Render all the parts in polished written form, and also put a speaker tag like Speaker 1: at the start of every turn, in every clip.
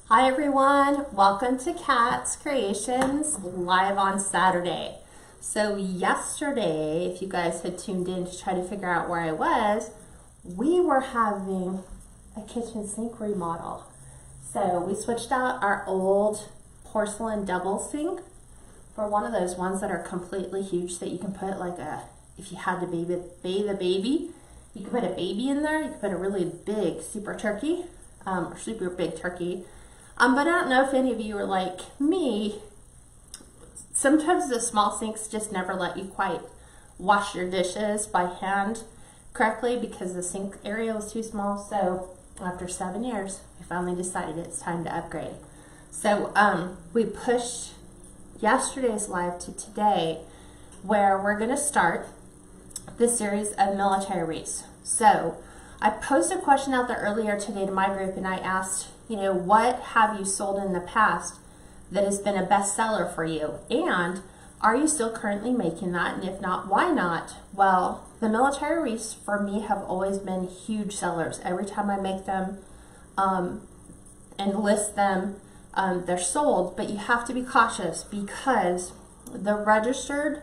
Speaker 1: Hi everyone, welcome to Kats Creations live on Saturday. So yesterday, if you guys had tuned in to try to figure out where I was, we were having a kitchen sink remodel. So we switched out our old porcelain double sink for one of those ones that are completely huge that you can put like if you had to bathe a baby, you could put a baby in there, you could put a really big super turkey, or super big turkey. But I don't know if any of you are like me. Sometimes the small sinks just never let you quite wash your dishes by hand correctly because the sink area was too small. So after 7 years, we finally decided it's time to upgrade. So we pushed yesterday's live to today, where we're going to start this series of military wreaths. So I posted a question out there earlier today to my group, and I asked, what have you sold in the past that has been a bestseller for you? And are you still currently making that? And if not, why not? Well, the military wreaths for me have always been huge sellers. Every time I make them and list them, they're sold, but you have to be cautious because the registered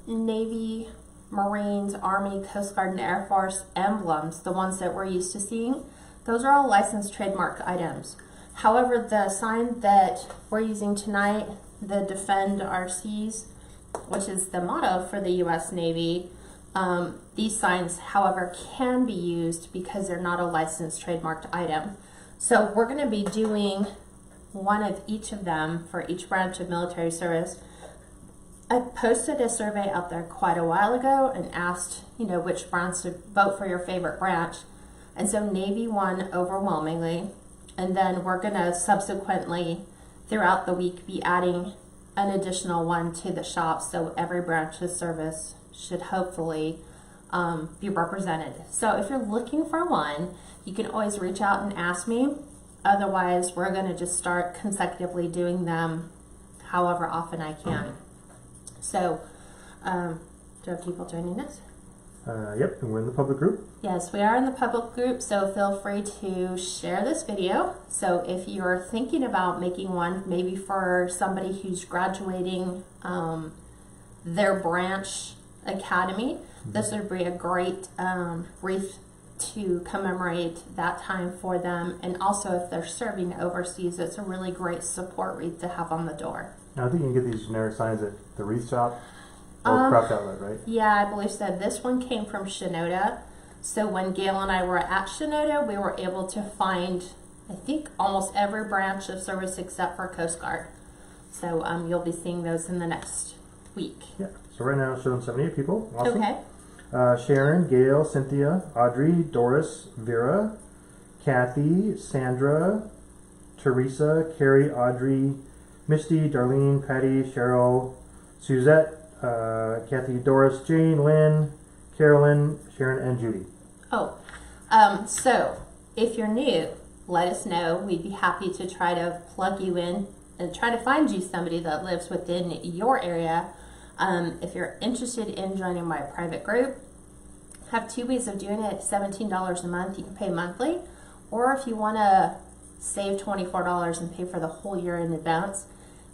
Speaker 1: Navy, Marines, Army, Coast Guard, and Air Force emblems, the ones that we're used to seeing, those are all licensed trademark items. However, the sign that we're using tonight, the Defend Our Seas, which is the motto for the U.S. Navy, these signs, however, can be used because they're not a licensed trademarked item. So we're going to be doing one of each of them for each branch of military service. I posted a survey out there quite a while ago and asked, which branch to vote for your favorite branch. And so Navy won overwhelmingly. And then we're going to subsequently, throughout the week, be adding an additional one to the shop. So every branch of service should hopefully be represented. So if you're looking for one, you can always reach out and ask me. Otherwise, we're going to just start consecutively doing them however often I can. So, do you have people joining us?
Speaker 2: Yep, and we're in the public group.
Speaker 1: Yes, we are in the public group, so feel free to share this video. So if you're thinking about making one, maybe for somebody who's graduating their branch academy, this would be a great wreath to commemorate that time for them. And also if they're serving overseas, it's a really great support wreath to have on the door.
Speaker 2: Now, I think you can get these generic signs at the wreath shop or craft outlet, right?
Speaker 1: Yeah, I believe so. This one came from Shinoda. So when Gail and I were at Shinoda, we were able to find, I think, almost every branch of service except for Coast Guard. So you'll be seeing those in the next week.
Speaker 2: Yeah. So right now it's showing 78 people. Awesome.
Speaker 1: Okay.
Speaker 2: Sharon, Gail, Cynthia, Audrey, Doris, Vera, Kathy, Sandra, Teresa, Carrie, Audrey, Misty, Darlene, Patty, Cheryl, Suzette, Kathy, Doris, Jane, Lynn, Carolyn, Sharon, and Judy.
Speaker 1: So if you're new, let us know. We'd be happy to try to plug you in and try to find you somebody that lives within your area. If you're interested in joining my private group, I have two ways of doing it. $17 a month, you can pay monthly, or if you want to save $24 and pay for the whole year in advance,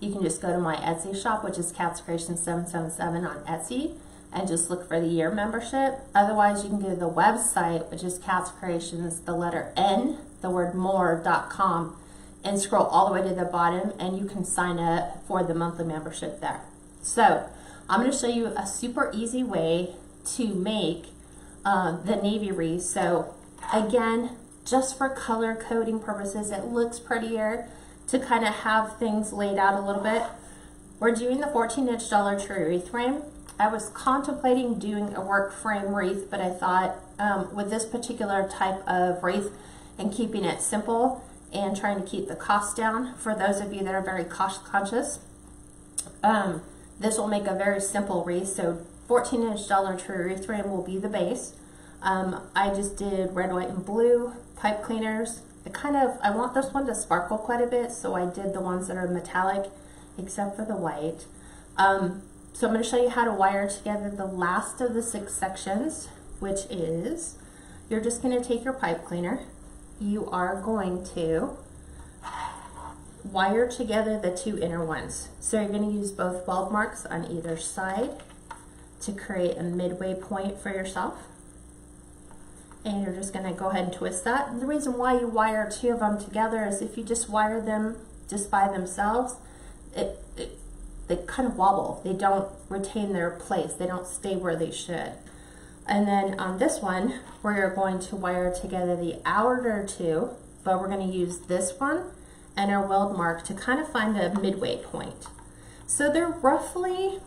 Speaker 1: you can just go to my Etsy shop, which is KatsCreations777 on Etsy, and just look for the year membership. Otherwise, you can go to the website, which is KatsCreations, the letter N, the word more.com, and scroll all the way to the bottom, and you can sign up for the monthly membership there. So I'm going to show you a super easy way to make the Navy wreath. So again, just for color coding purposes, it looks prettier to kind of have things laid out a little bit. We're doing the 14-inch Dollar Tree wreath frame. I was contemplating doing a work frame wreath, but I thought with this particular type of wreath and keeping it simple and trying to keep the cost down for those of you that are very cost conscious, this will make a very simple wreath. So 14-inch Dollar Tree wreath frame will be the base. I just did red, white, and blue pipe cleaners. I want this one to sparkle quite a bit, so I did the ones that are metallic, except for the white. So I'm going to show you how to wire together the last of the 6 sections, which is, you're just going to take your pipe cleaner. You are going to wire together the two inner ones. So you're going to use both weld marks on either side to create a midway point for yourself. And you're just going to go ahead and twist that. And the reason why you wire two of them together is if you just wire them just by themselves, they kind of wobble. They don't retain their place. They don't stay where they should. And then on this one, we're going to wire together the outer two, but we're going to use this one and our weld mark to kind of find a midway point. So they're roughly,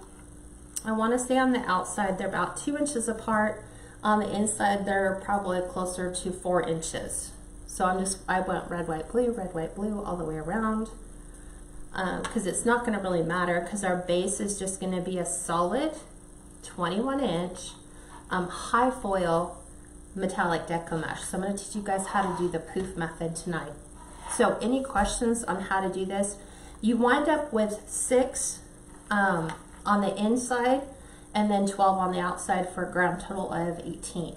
Speaker 1: I want to say on the outside, they're about 2 inches apart. On the inside, they're probably closer to 4 inches. So I went red, white, blue all the way around. Because it's not going to really matter because our base is just going to be a solid 21-inch high foil metallic deco mesh. So I'm going to teach you guys how to do the poof method tonight. So any questions on how to do this? You wind up with 6 on the inside and then 12 on the outside for a grand total of 18.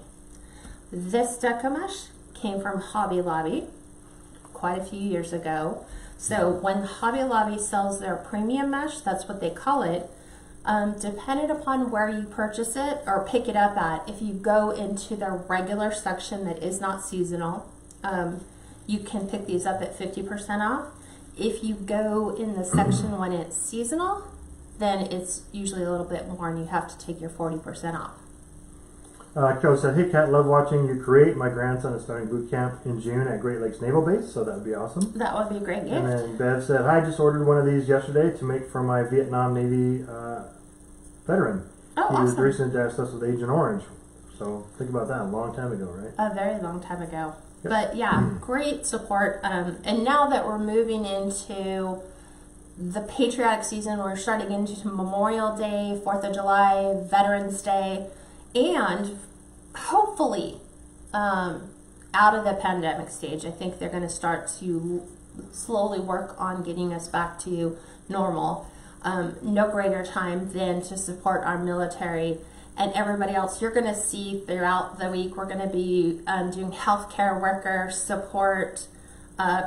Speaker 1: This deco mesh came from Hobby Lobby quite a few years ago. So when Hobby Lobby sells their premium mesh, that's what they call it, depending upon where you purchase it or pick it up at, if you go into their regular section that is not seasonal, you can pick these up at 50% off. If you go in the section when it's seasonal, then it's usually a little bit more and you have to take your 40% off.
Speaker 2: Joe said, hey Kat, love watching you create. My grandson is starting boot camp in June at Great Lakes Naval Base, so that would be awesome.
Speaker 1: That would be a great gift.
Speaker 2: And then Bev said, hi, just ordered one of these yesterday to make for my Vietnam Navy veteran.
Speaker 1: Oh,
Speaker 2: he
Speaker 1: awesome.
Speaker 2: was recent to us with Agent Orange. So think about that, a long time ago, right?
Speaker 1: A very long time ago.
Speaker 2: Yep.
Speaker 1: But yeah, great support. And now that we're moving into the patriotic season, we're starting into Memorial Day, 4th of July, Veterans Day, and hopefully out of the pandemic stage. I think they're going to start to slowly work on getting us back to normal. No greater time than to support our military and everybody else. You're going to see throughout the week, we're going to be doing healthcare worker support,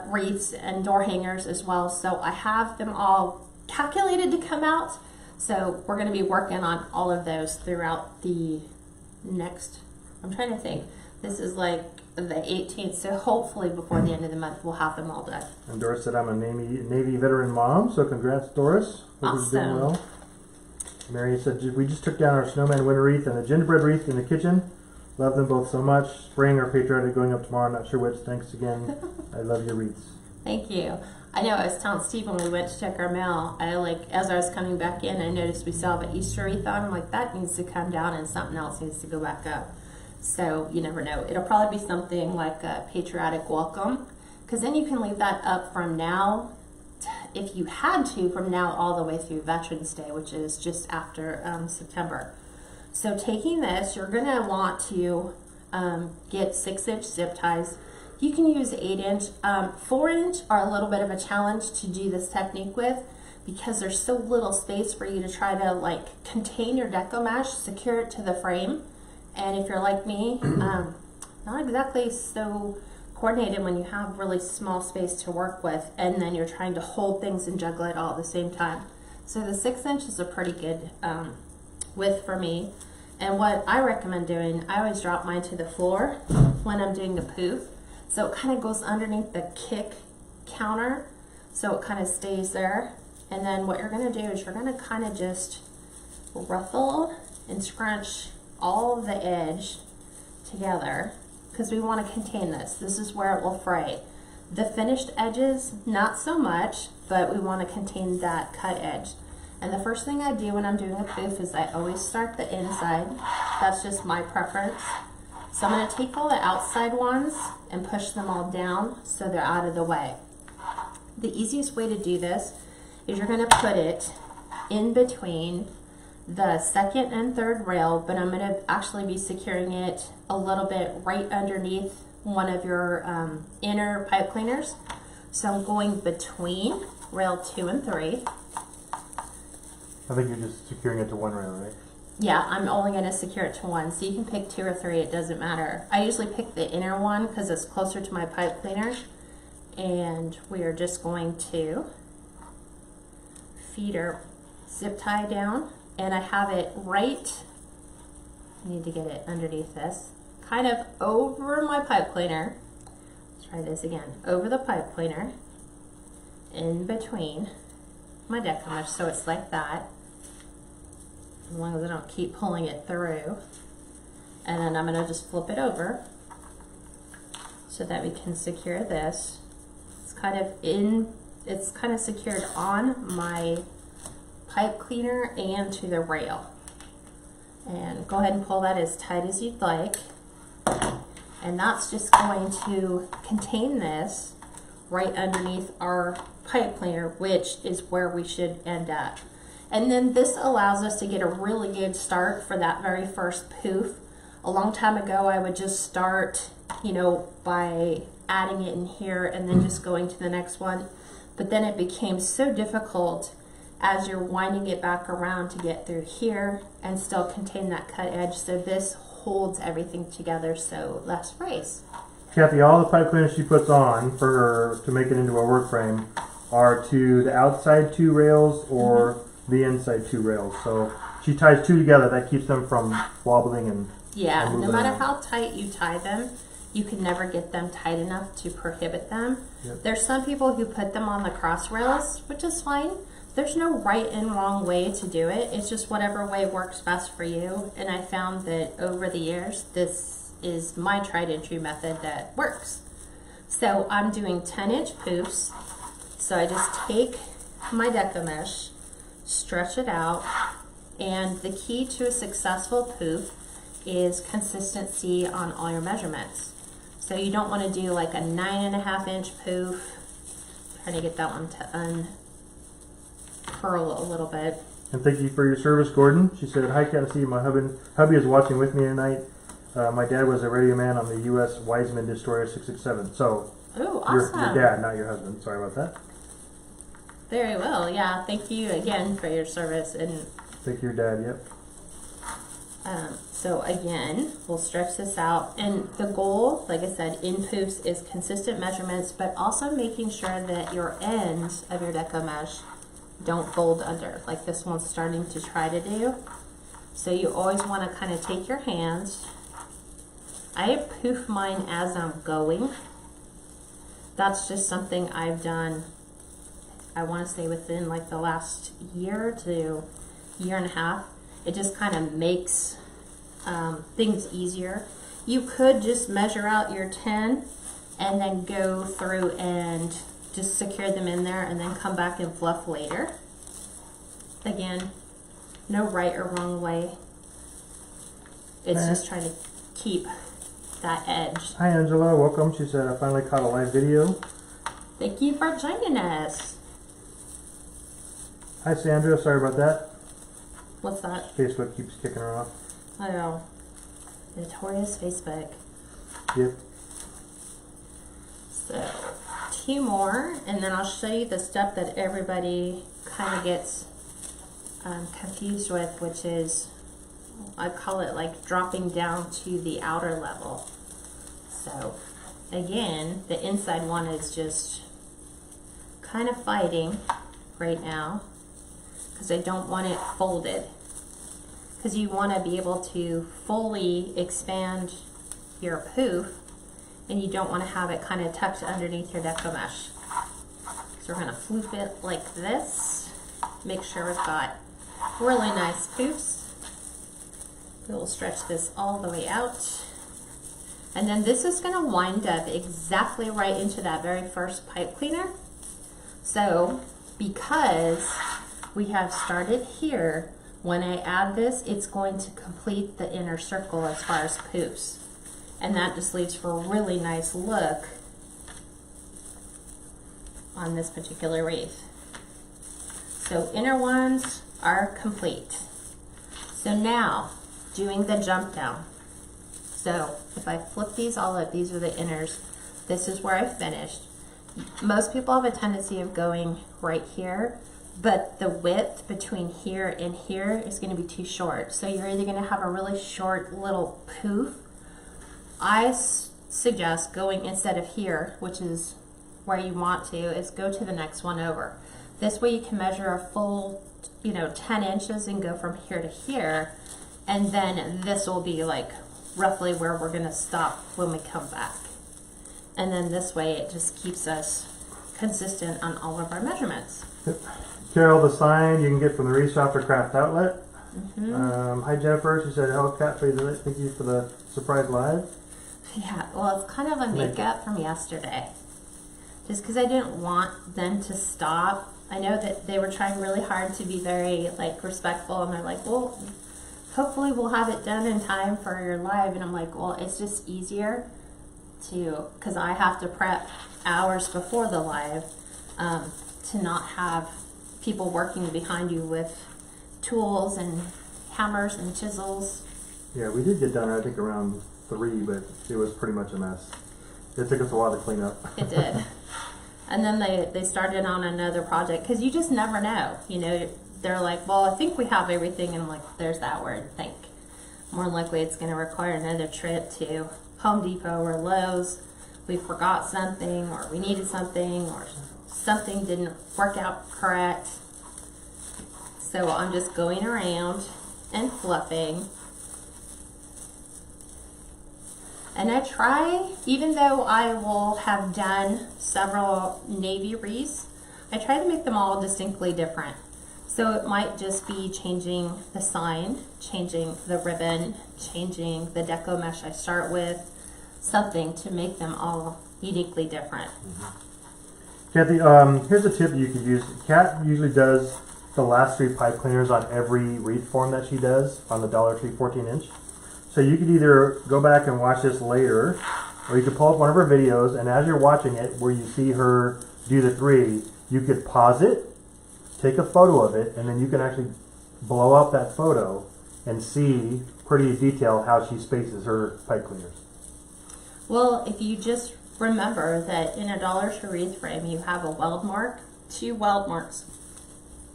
Speaker 1: wreaths and door hangers as well. So I have them all calculated to come out. So we're going to be working on all of those throughout the next, I'm trying to think, this is like the 18th, so hopefully before the end of the month we'll have them all done.
Speaker 2: And Doris said, I'm a Navy veteran mom, so congrats, Doris. Hope you're doing well. Mary said, we just took down our snowman winter wreath and the gingerbread wreath in the kitchen. Love them both so much. Spring or Patriotic going up tomorrow, not sure which. Thanks again. I love your wreaths.
Speaker 1: Thank you. I know I was telling Steve when we went to check our mail, as I was coming back in, I noticed we still have an Easter wreath on. I'm like, that needs to come down and something else needs to go back up. So you never know. It'll probably be something like a patriotic welcome, because then you can leave that up from now, if you had to, from now all the way through Veterans Day, which is just after September. So taking this, you're going to want to get 6-inch zip ties. You can use 8-inch. 4-inch are a little bit of a challenge to do this technique with because there's so little space for you to try to contain your deco mesh, secure it to the frame. And if you're like me, not exactly so coordinated when you have really small space to work with and then you're trying to hold things and juggle it all at the same time. So the 6-inch is a pretty good width for me. And what I recommend doing, I always drop mine to the floor when I'm doing the poof. So it kind of goes underneath the kick counter, so it kind of stays there. And then what you're going to do is you're going to kind of just ruffle and scrunch all of the edge together because we want to contain this. This is where it will fray. The finished edges, not so much, but we want to contain that cut edge. And the first thing I do when I'm doing a poof is I always start the inside. That's just my preference. So I'm going to take all the outside ones and push them all down so they're out of the way. The easiest way to do this is you're going to put it in between the second and third rail, but I'm going to actually be securing it a little bit right underneath one of your inner pipe cleaners. So I'm going between rail 2 and 3.
Speaker 2: I think you're just securing it to one rail, right?
Speaker 1: Yeah, I'm only going to secure it to one, so you can pick 2 or 3, it doesn't matter. I usually pick the inner one because it's closer to my pipe cleaner, And we are just going to feed our zip tie down, and I have it right, I need to get it underneath this, kind of over my pipe cleaner. Let's try this again, over the pipe cleaner, in between my Deco mesh, so it's like that, as long as I don't keep pulling it through. And then I'm going to just flip it over so that we can secure this. It's kind of secured on my pipe cleaner and to the rail. And go ahead and pull that as tight as you'd like. And that's just going to contain this right underneath our pipe cleaner, which is where we should end up. And then this allows us to get a really good start for that very first poof. A long time ago, I would just start, by adding it in here and then just going to the next one. But then it became so difficult as you're winding it back around to get through here and still contain that cut edge. So this holds everything together, so less frays.
Speaker 2: Kathy, all the pipe cleaners she puts on for her to make it into a work frame are to the outside 2 rails or the inside 2 rails. So she ties 2 together. That keeps them from wobbling and
Speaker 1: yeah,
Speaker 2: and
Speaker 1: no matter
Speaker 2: around.
Speaker 1: how tight you tie them, you can never get them tight enough to prohibit them.
Speaker 2: Yep.
Speaker 1: There's some people who put them on the cross rails, which is fine. There's no right and wrong way to do it. It's just whatever way works best for you. And I found that over the years, this is my tried and true method that works. So I'm doing 10-inch poofs. So I just take my Deco mesh, stretch it out, and the key to a successful poof is consistency on all your measurements. So you don't want to do like a 9.5-inch poof. Trying to get that one to uncurl a little bit.
Speaker 2: And thank you for your service, Gordon. She said, "Hi, Cassie. My hubby is watching with me tonight. My dad was a radio man on the U.S. Wiseman Destroyer 667. So,
Speaker 1: oh, awesome.
Speaker 2: Your dad, not your husband. Sorry about that.
Speaker 1: Very well. Yeah. Thank you again for your service. And
Speaker 2: thank your dad. Yep.
Speaker 1: So again, we'll stretch this out, and the goal, like I said, in poofs is consistent measurements, but also making sure that your ends of your Deco mesh don't fold under, like this one's starting to try to do. So you always want to kind of take your hands. I poof mine as I'm going. That's just something I've done, I want to say within like the last year to year and a half. It just kind of makes things easier. You could just measure out your 10 and then go through and just secure them in there and then come back and fluff later. Again, no right or wrong way. It's just trying to keep that edge.
Speaker 2: Hi, Angela. Welcome. She said, "I finally caught a live video."
Speaker 1: Thank you for joining us.
Speaker 2: Hi, Sandra. Sorry about that.
Speaker 1: What's that?
Speaker 2: Facebook keeps kicking her off.
Speaker 1: I know. Notorious Facebook.
Speaker 2: Yep.
Speaker 1: So, 2 more, and then I'll show you the step that everybody kind of gets confused with, which is, I call it like dropping down to the outer level. So, again, the inside one is just kind of fighting right now because I don't want it folded. Because you want to be able to fully expand your poof, and you don't want to have it kind of tucked underneath your Deco mesh. So we're going to flip it like this. Make sure we've got really nice poofs. We'll stretch this all the way out. And then this is going to wind up exactly right into that very first pipe cleaner. So because we have started here, when I add this, it's going to complete the inner circle as far as poofs. And that just leaves for a really nice look on this particular wreath. So inner ones are complete. So now, doing the jump down. So if I flip these all up, these are the inners. This is where I finished. Most people have a tendency of going right here, but the width between here and here is going to be too short. So you're either going to have a really short little poof. I suggest going instead of here, which is where you want to is go to the next one over. This way you can measure a full, 10 inches and go from here to here. And then this will be like roughly where we're gonna stop when we come back. And then this way it just keeps us consistent on all of our measurements.
Speaker 2: Carol, the sign you can get from the Wreath Shop or Craft Outlet. Hi Jennifer, she said, hello Kat, thank you for the surprise live.
Speaker 1: Yeah, well, it's kind of a makeup from yesterday. Just because I didn't want them to stop. I know that they were trying really hard to be very respectful, and they're like, well, hopefully we'll have it done in time for your live. And I'm like, well, it's just easier because I have to prep hours before the live to not have people working behind you with tools and hammers and chisels.
Speaker 2: Yeah, we did get done, I think, around 3, but it was pretty much a mess. It took us a while to clean up.
Speaker 1: It did. And then they started on another project because you just never know. They're like, well, I think we have everything. And I'm like, there's that word, think. More than likely it's going to require another trip to Home Depot or Lowe's. We forgot something, or we needed something, or something didn't work out correct. So I'm just going around and fluffing. And I try, even though I will have done several navy wreaths, I try to make them all distinctly different. So it might just be changing the sign, changing the ribbon, changing the deco mesh I start with, something to make them all uniquely different.
Speaker 2: Kathy, here's a tip you could use. Kat usually does the last 3 pipe cleaners on every wreath form that she does on the Dollar Tree 14-inch. So you could either go back and watch this later, or you could pull up one of her videos, and as you're watching it, where you see her do the 3, you could pause it, take a photo of it, and then you can actually blow up that photo and see pretty detailed how she spaces her pipe cleaners.
Speaker 1: Well, if you just remember that in a Dollar Tree wreath frame, you have a weld mark, 2 weld marks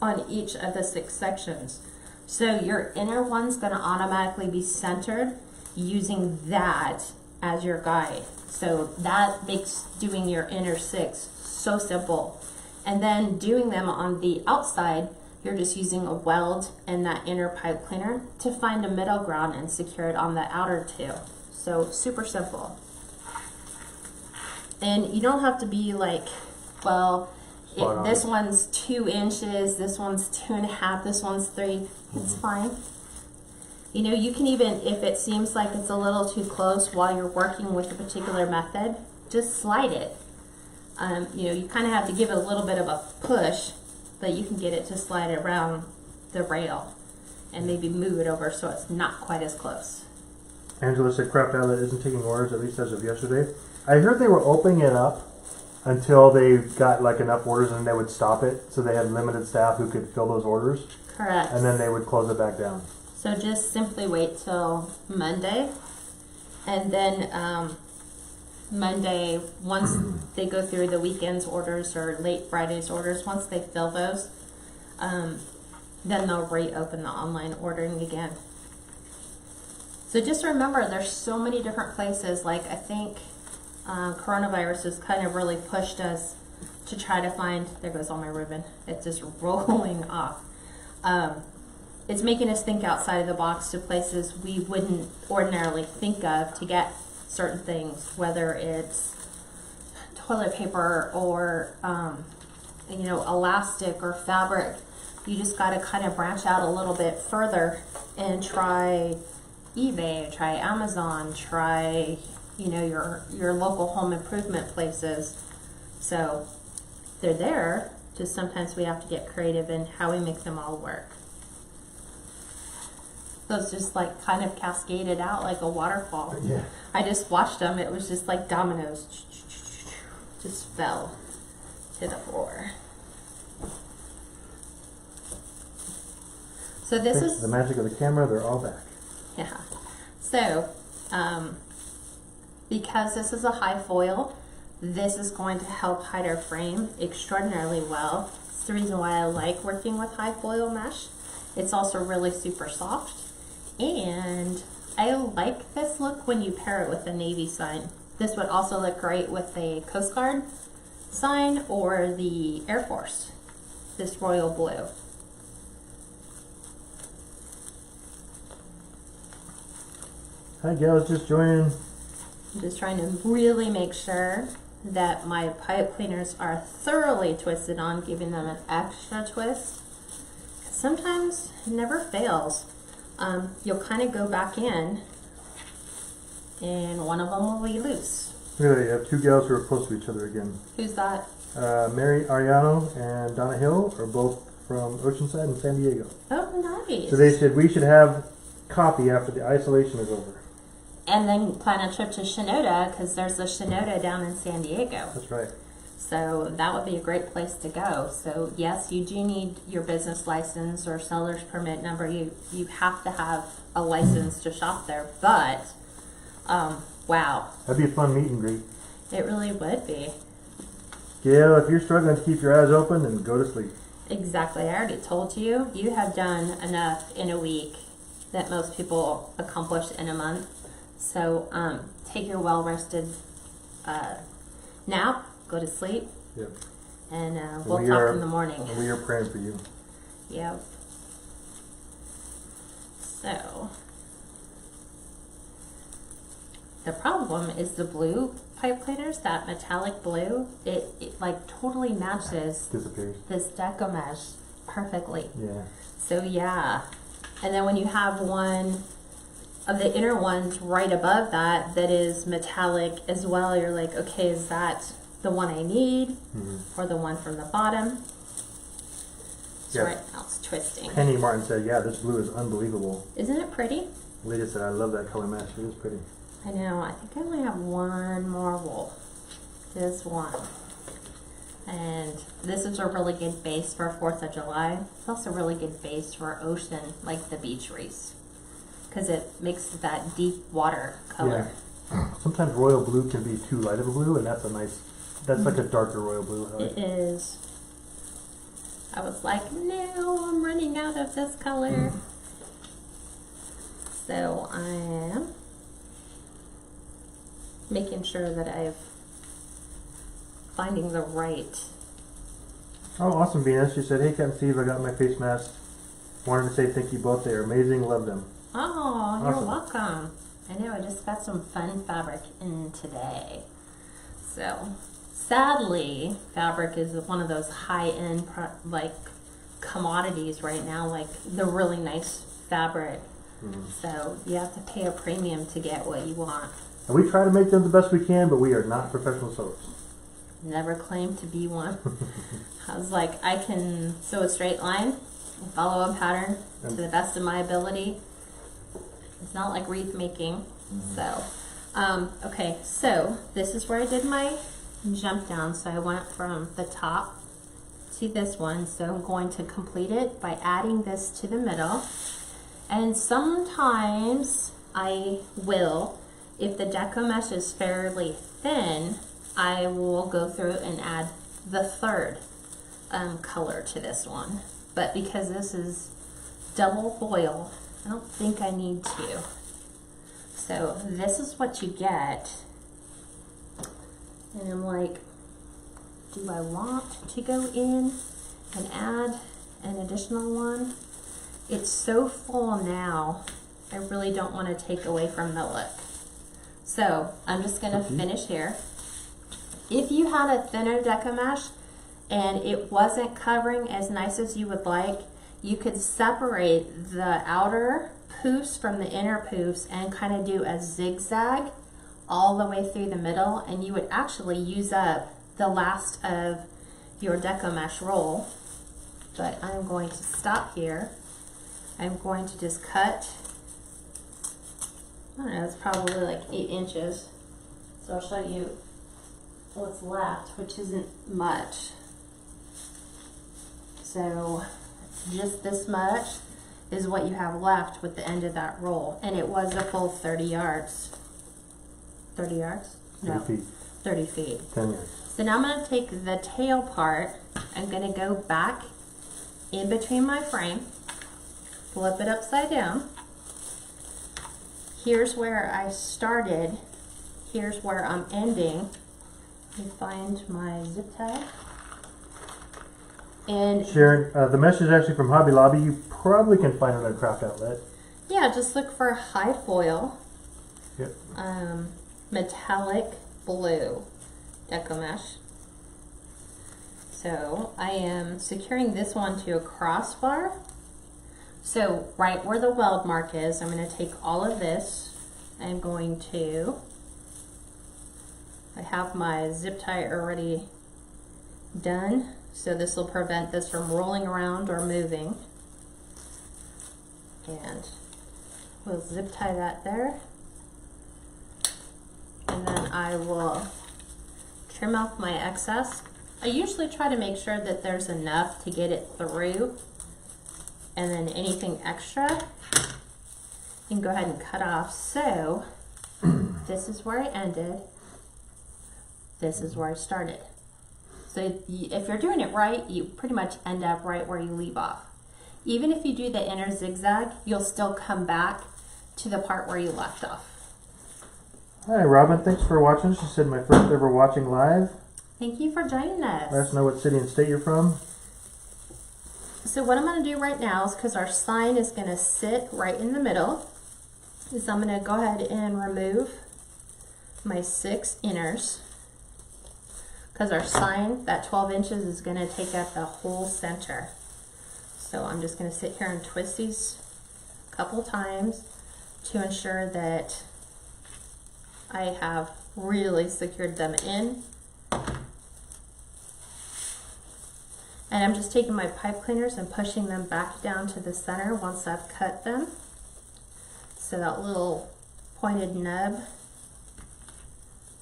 Speaker 1: on each of the 6 sections. So your inner one's going to automatically be centered using that as your guide. So that makes doing your inner 6 so simple. And then doing them on the outside, you're just using a weld and that inner pipe cleaner to find a middle ground and secure it on the outer 2. So super simple. And you don't have to be like, well, this one's 2 inches, this one's 2.5, this one's 3. It's fine. You can even, if it seems like it's a little too close while you're working with a particular method, just slide it. You kind of have to give it a little bit of a push, but you can get it to slide around the rail and maybe move it over so it's not quite as close.
Speaker 2: Angela said Craft Outlet isn't taking orders, at least as of yesterday. I heard they were opening it up until they got enough orders, and they would stop it, so they had limited staff who could fill those orders.
Speaker 1: Correct.
Speaker 2: And then they would close it back down.
Speaker 1: So just simply wait till Monday, and then Monday, once they go through the weekend's orders or late Friday's orders, once they fill those, then they'll reopen the online ordering again. So just remember, there's so many different places. I think coronavirus has kind of really pushed us to try to find, there goes all my ribbon, it's just rolling off. It's making us think outside of the box to places we wouldn't ordinarily think of to get certain things, whether it's toilet paper or elastic or fabric. You just got to kind of branch out a little bit further and try eBay, try Amazon, try your local home improvement places. So they're there, just sometimes we have to get creative in how we make them all work. So it's just kind of cascaded out like a waterfall.
Speaker 2: Yeah.
Speaker 1: I just watched them. It was just like dominoes. Just fell to the floor. So this is
Speaker 2: the magic of the camera. They're all back.
Speaker 1: Yeah. So because this is a high foil, this is going to help hide our frame extraordinarily well. It's the reason why I like working with high foil mesh. It's also really super soft. And I like this look when you pair it with a navy sign. This would also look great with a Coast Guard sign or the Air Force, this royal blue.
Speaker 2: Hi gals, just joining.
Speaker 1: I'm just trying to really make sure that my pipe cleaners are thoroughly twisted on, giving them an extra twist. Sometimes it never fails. You'll kind of go back in and one of them will be loose.
Speaker 2: Look at that, you have two gals who are close to each other again.
Speaker 1: Who's that?
Speaker 2: Mary Ariano and Donna Hill are both from Oceanside and San Diego.
Speaker 1: Oh, nice.
Speaker 2: So they said we should have coffee after the isolation is over.
Speaker 1: And then plan a trip to Shinoda, because there's a Shinoda down in San Diego.
Speaker 2: That's right.
Speaker 1: So that would be a great place to go. So yes, you do need your business license or seller's permit number. You have to have a license to shop there. But wow,
Speaker 2: That'd be a fun meet and greet.
Speaker 1: it really would be.
Speaker 2: Gail, if you're struggling to keep your eyes open, then go to sleep.
Speaker 1: Exactly. I already told you. You have done enough in a week that most people accomplish in a month. So take your well-rested nap, go to sleep,
Speaker 2: Yep.
Speaker 1: and we'll talk in the morning.
Speaker 2: And we are praying for you.
Speaker 1: Yep. So the problem is the blue pipe cleaners, that metallic blue, it like totally matches
Speaker 2: Disappears.
Speaker 1: this Deco mesh perfectly.
Speaker 2: Yeah.
Speaker 1: So yeah. And then when you have one of the inner ones right above that that is metallic as well, you're like, okay, is that the one I need or the one from the bottom? So
Speaker 2: Yeah.
Speaker 1: right now it's twisting.
Speaker 2: Penny Martin said, yeah, this blue is unbelievable.
Speaker 1: Isn't it pretty?
Speaker 2: Lydia said, I love that color match. It is pretty.
Speaker 1: I know. I think I only have one more wool. This one. And this is a really good base for 4th of July. It's also a really good base for ocean, like the beach wreaths, because it makes that deep water color.
Speaker 2: Yeah. Sometimes royal blue can be too light of a blue, and that's a nice, that's like a darker royal blue.
Speaker 1: It is. I was like, no, I'm running out of this color. So I am making sure that I'm finding the right.
Speaker 2: Oh, awesome, Venus. She said, hey, Kat and Steve, I got my face mask. Wanted to say thank you both. They are amazing. Love them.
Speaker 1: Oh, you're
Speaker 2: Awesome.
Speaker 1: welcome. I know, I just got some fun fabric in today. So, sadly, fabric is one of those high-end, like, commodities right now, like the really nice fabric. So, you have to pay a premium to get what you want.
Speaker 2: And we try to make them the best we can, but we are not professional sewers.
Speaker 1: Never claimed to be one. I was like, I can sew a straight line and follow a pattern to the best of my ability. It's not like wreath making. So, okay, so this is where I did my jump down. So I went from the top to this one. So I'm going to complete it by adding this to the middle. And sometimes I will, if the Deco mesh is fairly thin, I will go through and add the third color to this one. But because this is double foil, I don't think I need to. So this is what you get. And I'm like, do I want to go in and add an additional one? It's so full now, I really don't want to take away from the look. So I'm just going to finish here. If you had a thinner Deco mesh and it wasn't covering as nice as you would like, you could separate the outer poufs from the inner poufs and kind of do a zigzag all the way through the middle, and you would actually use up the last of your Deco mesh roll. But I'm going to stop here. I'm going to just cut, I don't know, it's probably like 8 inches. So I'll show you what's left, which isn't much. So just this much is what you have left with the end of that roll. And it was a full 30 yards. 30 yards? No,
Speaker 2: 30 feet.
Speaker 1: 30 feet.
Speaker 2: 10 yards.
Speaker 1: So now I'm going to take the tail part. I'm going to go back in between my frame, flip it upside down. Here's where I started. Here's where I'm ending. Let me find my zip tie. And
Speaker 2: Sharon, the mesh is actually from Hobby Lobby. You probably can find it on a craft outlet.
Speaker 1: yeah, just look for high foil,
Speaker 2: Yep.
Speaker 1: metallic blue Deco mesh. So I am securing this one to a crossbar. So right where the weld mark is, I'm going to take all of this. I'm going to, I have my zip tie already done, so this will prevent this from rolling around or moving. And we'll zip tie that there. And then I will trim off my excess. I usually try to make sure that there's enough to get it through, and then anything extra you can go ahead and cut off. So this is where I ended, this is where I started. So if you're doing it right, you pretty much end up right where you leave off. Even if you do the inner zigzag, you'll still come back to the part where you left off.
Speaker 2: Hi, Robin. Thanks for watching. She said my first ever watching live.
Speaker 1: Thank you for joining us.
Speaker 2: Let us know what city and state you're from.
Speaker 1: So what I'm going to do right now is, because our sign is going to sit right in the middle, is I'm going to go ahead and remove my 6 inners, because our sign, that 12 inches, is going to take up the whole center. So I'm just going to sit here and twist these a couple times to ensure that I have really secured them in. And I'm just taking my pipe cleaners and pushing them back down to the center once I've cut them. So that little pointed nub,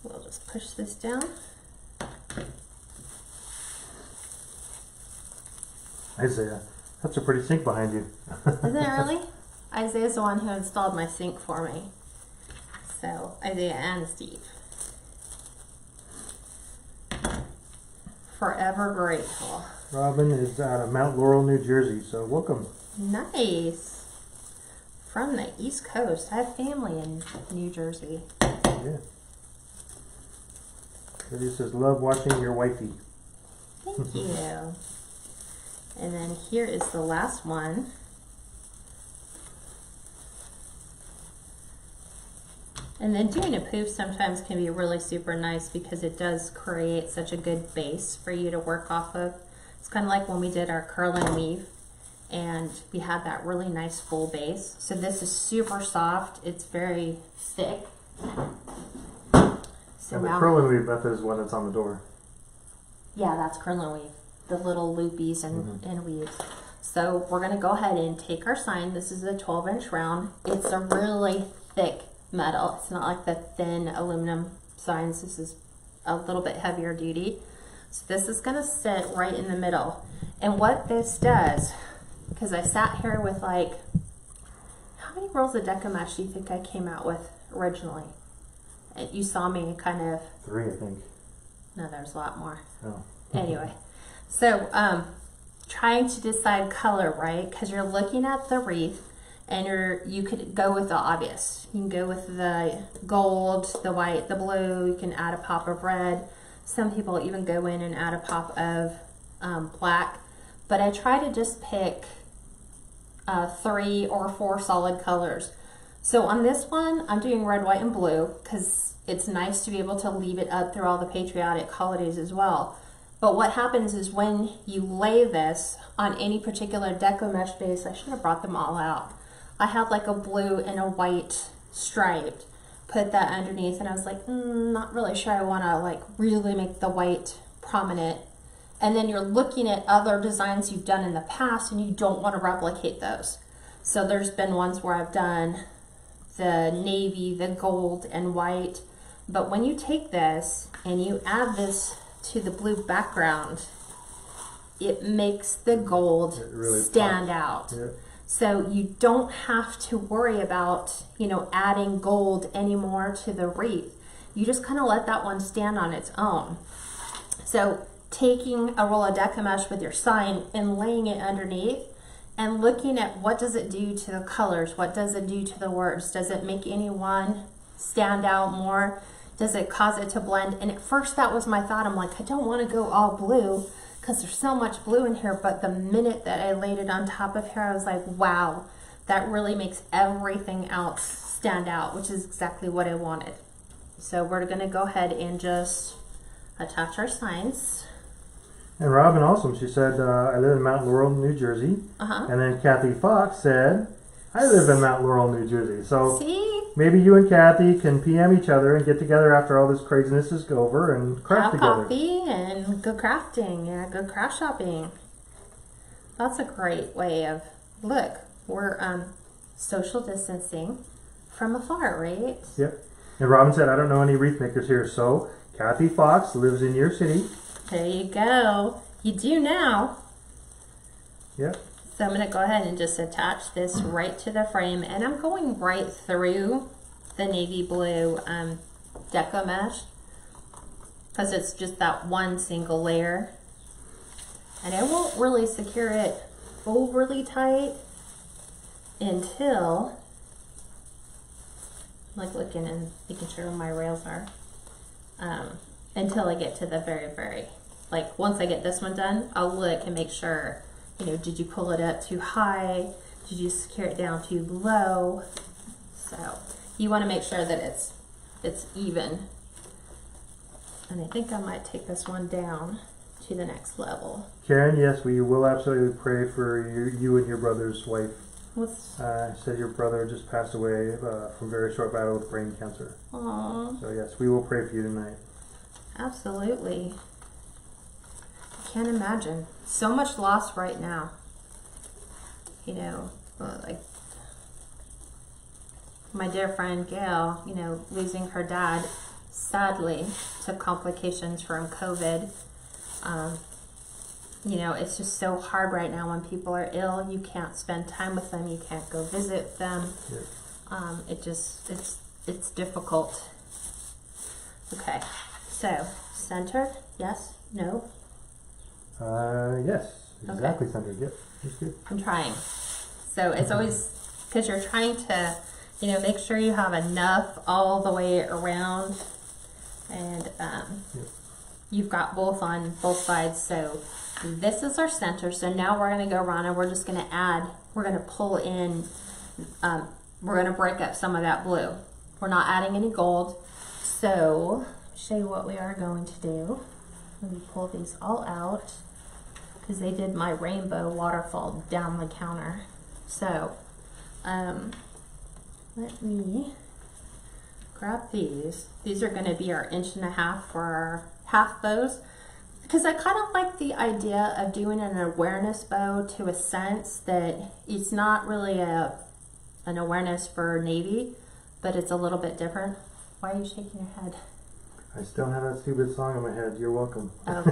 Speaker 1: we'll just push this down.
Speaker 2: Isaiah, that's a pretty sink behind you.
Speaker 1: Isn't it really? Isaiah's the one who installed my sink for me. So, Isaiah and Steve. Forever grateful.
Speaker 2: Robin is out of Mount Laurel, New Jersey, so welcome.
Speaker 1: Nice. From the East Coast. I have family in New Jersey.
Speaker 2: Yeah. He says, love watching your wifey.
Speaker 1: Thank you. And then here is the last one. And then doing a poof sometimes can be really super nice because it does create such a good base for you to work off of. It's kind of like when we did our curl and weave and we had that really nice full base. So this is super soft. It's very thick. So
Speaker 2: And the
Speaker 1: now,
Speaker 2: curl and weave method is one that's on the door.
Speaker 1: yeah, that's curl and weave. The little loopies and weaves. So we're going to go ahead and take our sign. This is a 12-inch round. It's a really thick metal. It's not like the thin aluminum signs. This is a little bit heavier duty. So this is going to sit right in the middle. And what this does, because I sat here with like, how many rolls of Deco mesh do you think I came out with originally? And you saw me kind of...
Speaker 2: 3, I think.
Speaker 1: No, there's a lot more.
Speaker 2: Oh.
Speaker 1: Anyway, so trying to decide color, right? Because you're looking at the wreath, and you could go with the obvious. You can go with the gold, the white, the blue. You can add a pop of red. Some people even go in and add a pop of black. But I try to just pick 3 or 4 solid colors. So on this one, I'm doing red, white, and blue because it's nice to be able to leave it up through all the patriotic holidays as well. But what happens is when you lay this on any particular Deco mesh base, I should have brought them all out. I had like a blue and a white striped, put that underneath, and I was like, not really sure I want to like really make the white prominent. And then you're looking at other designs you've done in the past and you don't want to replicate those. So there's been ones where I've done the navy, the gold, and white. But when you take this and you add this to the blue background, it makes the gold really stand out.
Speaker 2: Yeah.
Speaker 1: So you don't have to worry about, adding gold anymore to the wreath. You just kind of let that one stand on its own. So taking a roll of Deco mesh with your sign and laying it underneath and looking at what does it do to the colors, what does it do to the words, does it make any one stand out more? does it cause it to blend? And at first that was my thought. I'm like, I don't want to go all blue because there's so much blue in here. But the minute that I laid it on top of here, I was like, wow, that really makes everything else stand out, which is exactly what I wanted. So we're going to go ahead and just attach our signs.
Speaker 2: And Robin also, she said, I live in Mount Laurel, New Jersey. And then Kathy Fox said, I live in Mount Laurel, New Jersey. So
Speaker 1: see?
Speaker 2: Maybe you and Kathy can PM each other and get together after all this craziness is over and craft together.
Speaker 1: Have coffee and go crafting. Yeah, go craft shopping. That's a great way of, look, we're social distancing from afar, right?
Speaker 2: Yep. And Robin said, I don't know any wreath makers here. So Kathy Fox lives in your city.
Speaker 1: There you go. You do now.
Speaker 2: Yep.
Speaker 1: So I'm going to go ahead and just attach this right to the frame. And I'm going right through the navy blue Deco mesh, because it's just that one single layer. And I won't really secure it overly tight until, like looking and making sure where my rails are, until I get to the very, like once I get this one done, I'll look and make sure, you know, did you pull it up too high? Did you secure it down too low? So you want to make sure that it's even. And I think I might take this one down to the next level.
Speaker 2: Karen, yes, we will absolutely pray for you and your brother's wife. Said your brother just passed away from a very short battle with brain cancer.
Speaker 1: Aww.
Speaker 2: So yes, we will pray for you tonight.
Speaker 1: Absolutely. I can't imagine. So much loss right now. You know, like my dear friend Gail, you know, losing her dad, sadly, to complications from COVID. You know, it's just so hard right now when people are ill. You can't spend time with them. You can't go visit them. Yeah. It's difficult. Okay, so center, yes, no?
Speaker 2: Yes, exactly.
Speaker 1: Okay.
Speaker 2: Centered, yep, that's good.
Speaker 1: I'm trying. So it's always, because you're trying to, you know, make sure you have enough all the way around, and you've got both on both sides. So this is our center. So now we're going to go around and we're just going to add, we're going to pull in, we're going to break up some of that blue. We're not adding any gold. So show you what we are going to do. Let me pull these all out, because they did my rainbow waterfall down the counter. So let me grab these. These are going to be our 1.5 inch for our half bows, because I kind of like the idea of doing an awareness bow, to a sense that it's not really an awareness for navy, but it's a little bit different. Why are you shaking your head?
Speaker 2: I still have that stupid song in my head. You're welcome.
Speaker 1: Okay.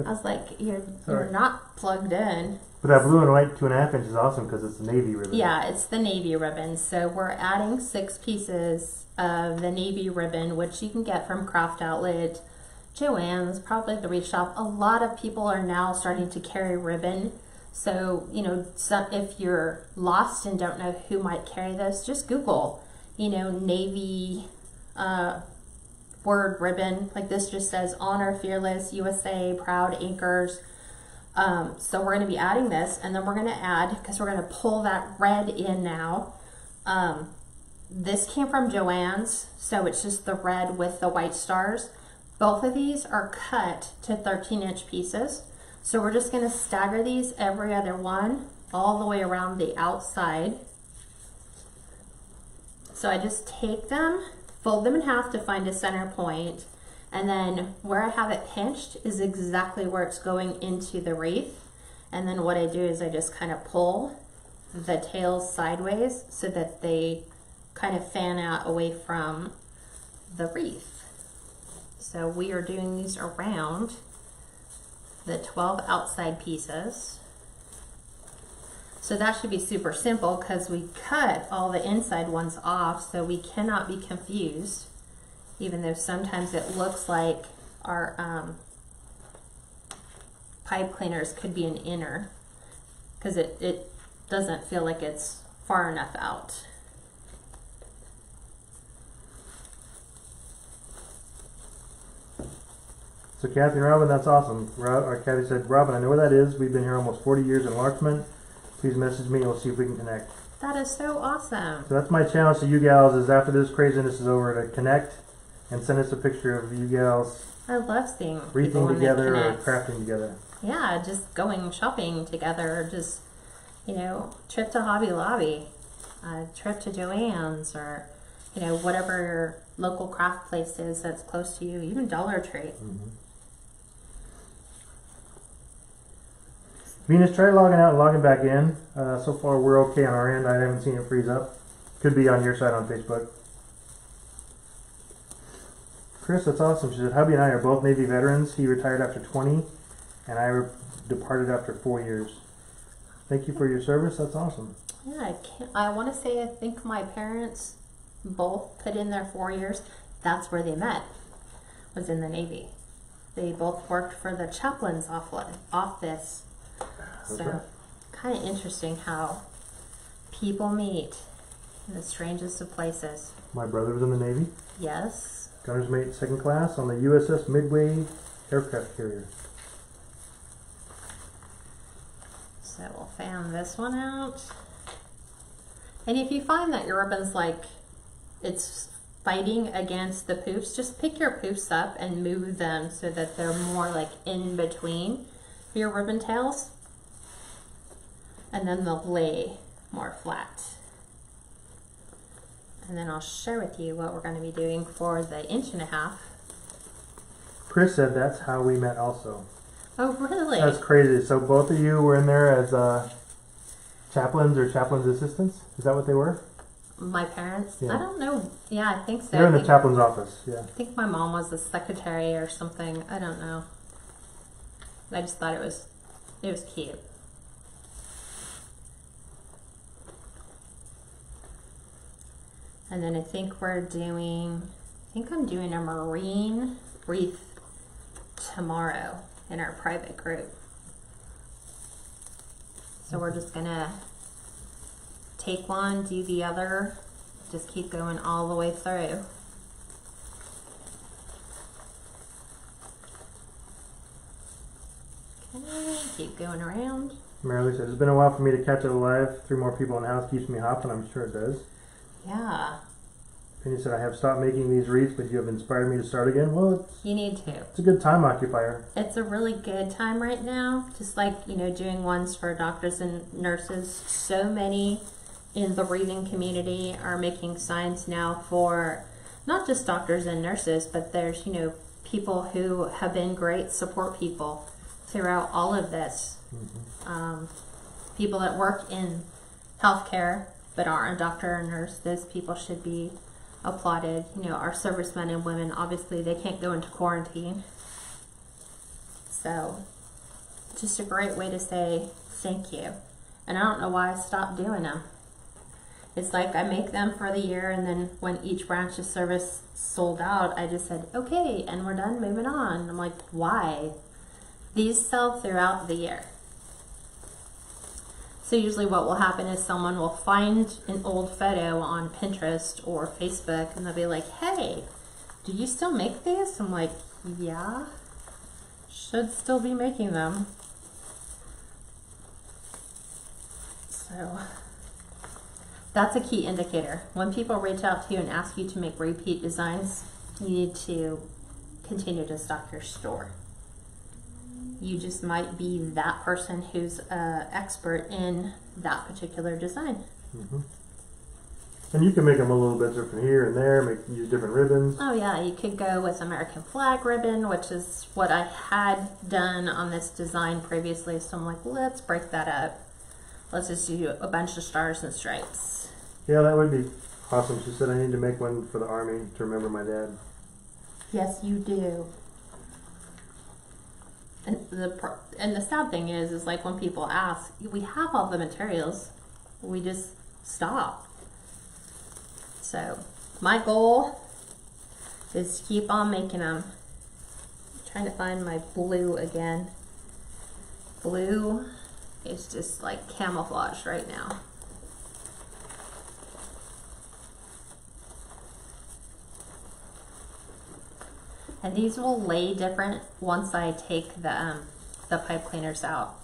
Speaker 1: I was like, you're not plugged in.
Speaker 2: But that blue and white 2.5 inch is awesome because it's the navy ribbon.
Speaker 1: Yeah, it's the navy ribbon. So we're adding 6 pieces of the navy ribbon, which you can get from Craft Outlet, Joann's, probably the Wreath Shop. A lot of people are now starting to carry ribbon. So, you know, if you're lost and don't know who might carry this, just Google, you know, navy word ribbon. Like this just says Honor, Fearless, USA, Proud, Anchors. So we're going to be adding this, and then we're going to add, because we're going to pull that red in now. This came from Joann's, so it's just the red with the white stars. Both of these are cut to 13-inch pieces. So we're just going to stagger these, every other one, all the way around the outside. So I just take them, fold them in half to find a center point, and then where I have it pinched is exactly where it's going into the wreath. And then what I do is I just kind of pull the tails sideways so that they kind of fan out away from the wreath. So we are doing these around the 12 outside pieces. So that should be super simple, because we cut all the inside ones off, so we cannot be confused, even though sometimes it looks like our pipe cleaners could be an inner, because it doesn't feel like it's far enough out.
Speaker 2: So Kathy and Robin, that's awesome. Kathy said, Robin, I know where that is. We've been here almost 40 years in Larchmont. Please message me and we'll see if we can connect.
Speaker 1: That is so awesome.
Speaker 2: So that's my challenge to you gals is after this craziness is over to connect and send us a picture of you gals
Speaker 1: I love seeing
Speaker 2: wreathing
Speaker 1: people
Speaker 2: together or
Speaker 1: connect.
Speaker 2: crafting together.
Speaker 1: Yeah, just going shopping together, just, you know, trip to Hobby Lobby, trip to Joann's, or, you know, whatever your local craft place is that's close to you, even Dollar Tree.
Speaker 2: Mm-hmm. Venus, try logging out and logging back in. So far we're okay on our end. I haven't seen it freeze up. Could be on your side on Facebook. Chris, that's awesome. She said, hubby and I are both Navy veterans. He retired after 20 and I departed after 4 years. Thank you for your service. That's awesome.
Speaker 1: Yeah, I want to say I think my parents both put in their 4 years. That's where they met, was in the Navy. They both worked for the chaplain's office. So, kind of interesting how people meet in the strangest of places.
Speaker 2: My brother was in the Navy.
Speaker 1: Yes.
Speaker 2: Gunner's mate 2nd class on the USS Midway aircraft carrier.
Speaker 1: So we'll fan this one out. And if you find that your ribbon's like it's fighting against the poofs, just pick your poofs up and move them so that they're more like in between your ribbon tails. And then they'll lay more flat. And then I'll share with you what we're going to be doing for the 1.5 inch.
Speaker 2: Chris said that's how we met also.
Speaker 1: Oh, really?
Speaker 2: That's crazy. So both of you were in there as chaplains or chaplain's assistants? Is that what they were?
Speaker 1: My parents?
Speaker 2: Yeah.
Speaker 1: I don't know. Yeah, I think so.
Speaker 2: They're in the chaplain's office, yeah.
Speaker 1: I think my mom was the secretary or something. I don't know. I just thought it was cute. And then I think I'm doing a marine wreath tomorrow in our private group. So we're just gonna take one, do the other, just keep going all the way through. Okay, keep going around.
Speaker 2: Marilee said, it's been a while for me to catch it alive. 3 more people in the house keeps me hopping. I'm sure it does.
Speaker 1: Yeah.
Speaker 2: Penny said, I have stopped making these wreaths, but you have inspired me to start again. Well,
Speaker 1: You need to.
Speaker 2: it's a good time occupier.
Speaker 1: It's a really good time right now. Just like, you know, doing ones for doctors and nurses. So many in the breathing community are making signs now for not just doctors and nurses, but there's, you know, people who have been great support people throughout all of this.
Speaker 2: Mm-hmm.
Speaker 1: People that work in healthcare but aren't a doctor or nurse, those people should be applauded. You know, our servicemen and women, obviously they can't go into quarantine. So, just a great way to say thank you. And I don't know why I stopped doing them. It's like I make them for the year, and then when each branch of service sold out, I just said, okay, and we're done, moving on. I'm like, why? These sell throughout the year. So usually what will happen is someone will find an old photo on Pinterest or Facebook and they'll be like, hey, do you still make these? I'm like, yeah, should still be making them. So that's a key indicator. When people reach out to you and ask you to make repeat designs, you need to continue to stock your store. You just might be that person who's an expert in that particular design.
Speaker 2: Mm-hmm. And you can make them a little bit different here and there, use different ribbons.
Speaker 1: Oh yeah, you could go with American flag ribbon, which is what I had done on this design previously. So I'm like, let's break that up. Let's just do a bunch of stars and stripes.
Speaker 2: Yeah, that would be awesome. She said I need to make one for the Army to remember my dad.
Speaker 1: Yes, you do. And the sad thing is like when people ask, we have all the materials, we just stop. So my goal is to keep on making them. I'm trying to find my blue again. Blue is just like camouflage right now. And these will lay different once I take the pipe cleaners out.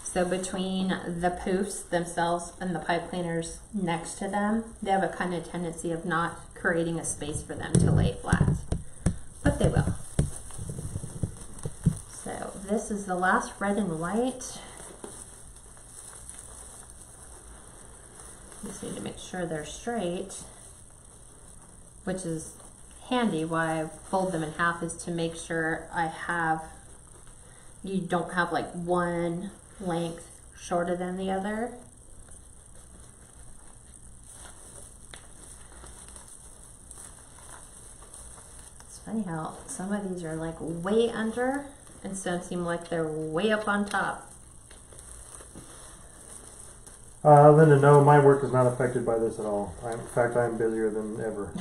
Speaker 1: So between the poufs themselves and the pipe cleaners next to them, they have a kind of tendency of not creating a space for them to lay flat, but they will. So this is the last red and white. Just need to make sure they're straight, which is handy. Why I fold them in half is to make sure you don't have like one length shorter than the other. It's funny how some of these are like way under and some seem like they're way up on top.
Speaker 2: Linda, no, my work is not affected by this at all. In fact, I'm busier than ever.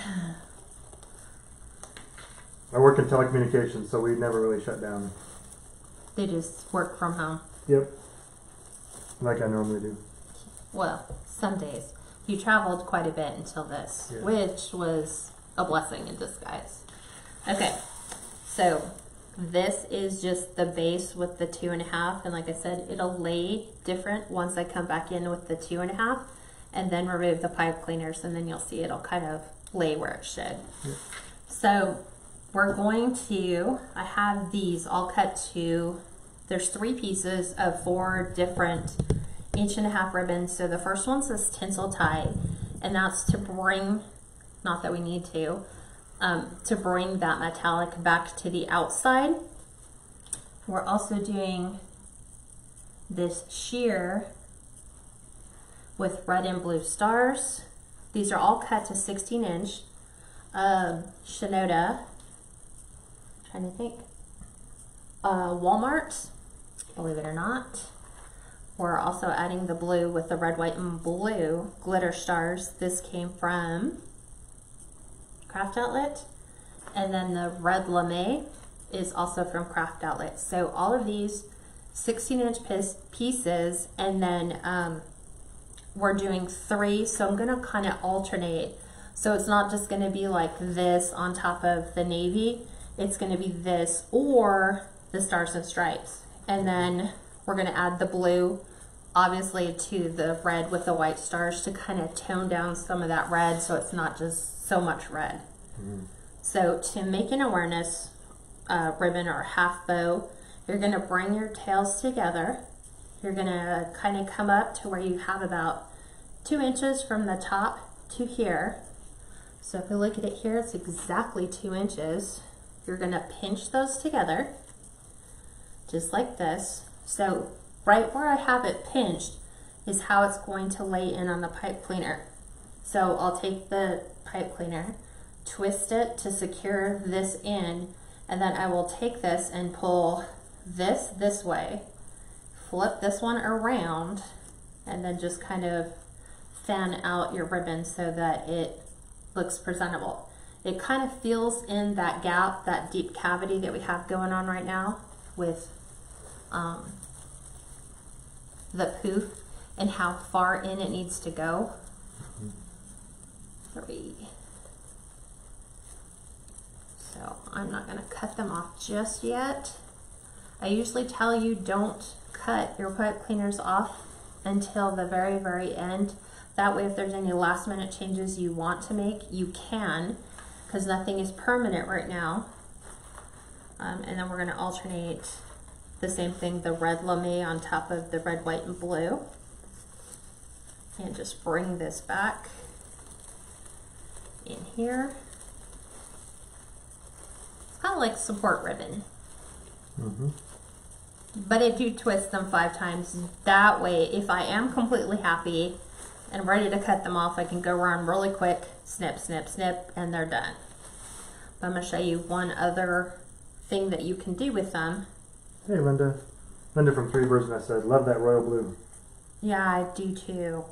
Speaker 2: I work in telecommunications, so we never really shut down.
Speaker 1: They just work from home.
Speaker 2: Yep. Like I normally do.
Speaker 1: Well, some days. You traveled quite a bit until this,
Speaker 2: yeah.
Speaker 1: Which was a blessing in disguise. Okay, so this is just the base with the 2.5, and like I said, it'll lay different once I come back in with the 2.5 and then remove the pipe cleaners, and then you'll see it'll kind of lay where it should.
Speaker 2: Yep.
Speaker 1: So we're going to, I have these all cut to, there's 3 pieces of 4 different 1.5-inch ribbons. So the first one says tinsel tie, and that's to bring, not that we need to bring that metallic back to the outside. We're also doing this sheer with red and blue stars. These are all cut to 16-inch. Shinoda, trying to think, Walmart, believe it or not. We're also adding the blue with the red, white, and blue glitter stars. This came from Craft Outlet. And then the red lame is also from Craft Outlet. So all of these 16-inch pieces, and then we're doing 3, so I'm gonna kind of alternate. So it's not just gonna be like this on top of the navy, it's gonna be this or the stars and stripes. And then we're gonna add the blue, obviously, to the red with the white stars to kind of tone down some of that red so it's not just so much red. Mm-hmm. So to make an awareness ribbon or half bow, you're gonna bring your tails together. You're gonna kind of come up to where you have about 2 inches from the top to here. So if you look at it here, it's exactly 2 inches. You're gonna pinch those together, just like this. So right where I have it pinched is how it's going to lay in on the pipe cleaner. So I'll take the pipe cleaner, twist it to secure this in, and then I will take this and pull this way, flip this one around, and then just kind of fan out your ribbon so that it looks presentable. It kind of fills in that gap, that deep cavity that we have going on right now with the pouf and how far in it needs to go. 3. So I'm not going to cut them off just yet. I usually tell you don't cut your pipe cleaners off until the very, very end. That way if there's any last minute changes you want to make, you can, because nothing is permanent right now. And then we're going to alternate the same thing, the red lame on top of the red, white, and blue. And just bring this back in here. It's kind of like support ribbon. Mm-hmm. But I do twist them 5 times. That way, if I am completely happy and ready to cut them off, I can go around really quick, snip, snip, snip, and they're done. But I'm going to show you one other thing that you can do with them.
Speaker 2: Hey, Linda. Linda from 3 Birds Nest said, love that royal blue.
Speaker 1: Yeah, I do too.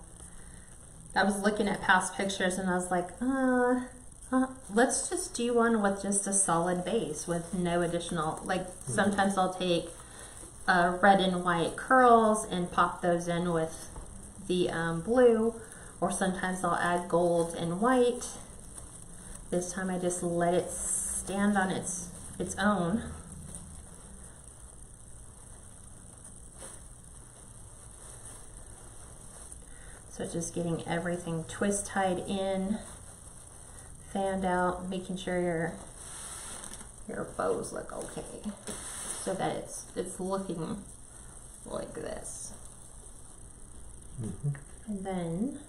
Speaker 1: I was looking at past pictures and I was like, let's just do one with just a solid base with no additional, like sometimes I'll take red and white curls and pop those in with the blue, or sometimes I'll add gold and white. This time I just let it stand on its its own. So just getting everything twist tied in, fanned out, making sure your bows look okay, so that it's looking like this. And then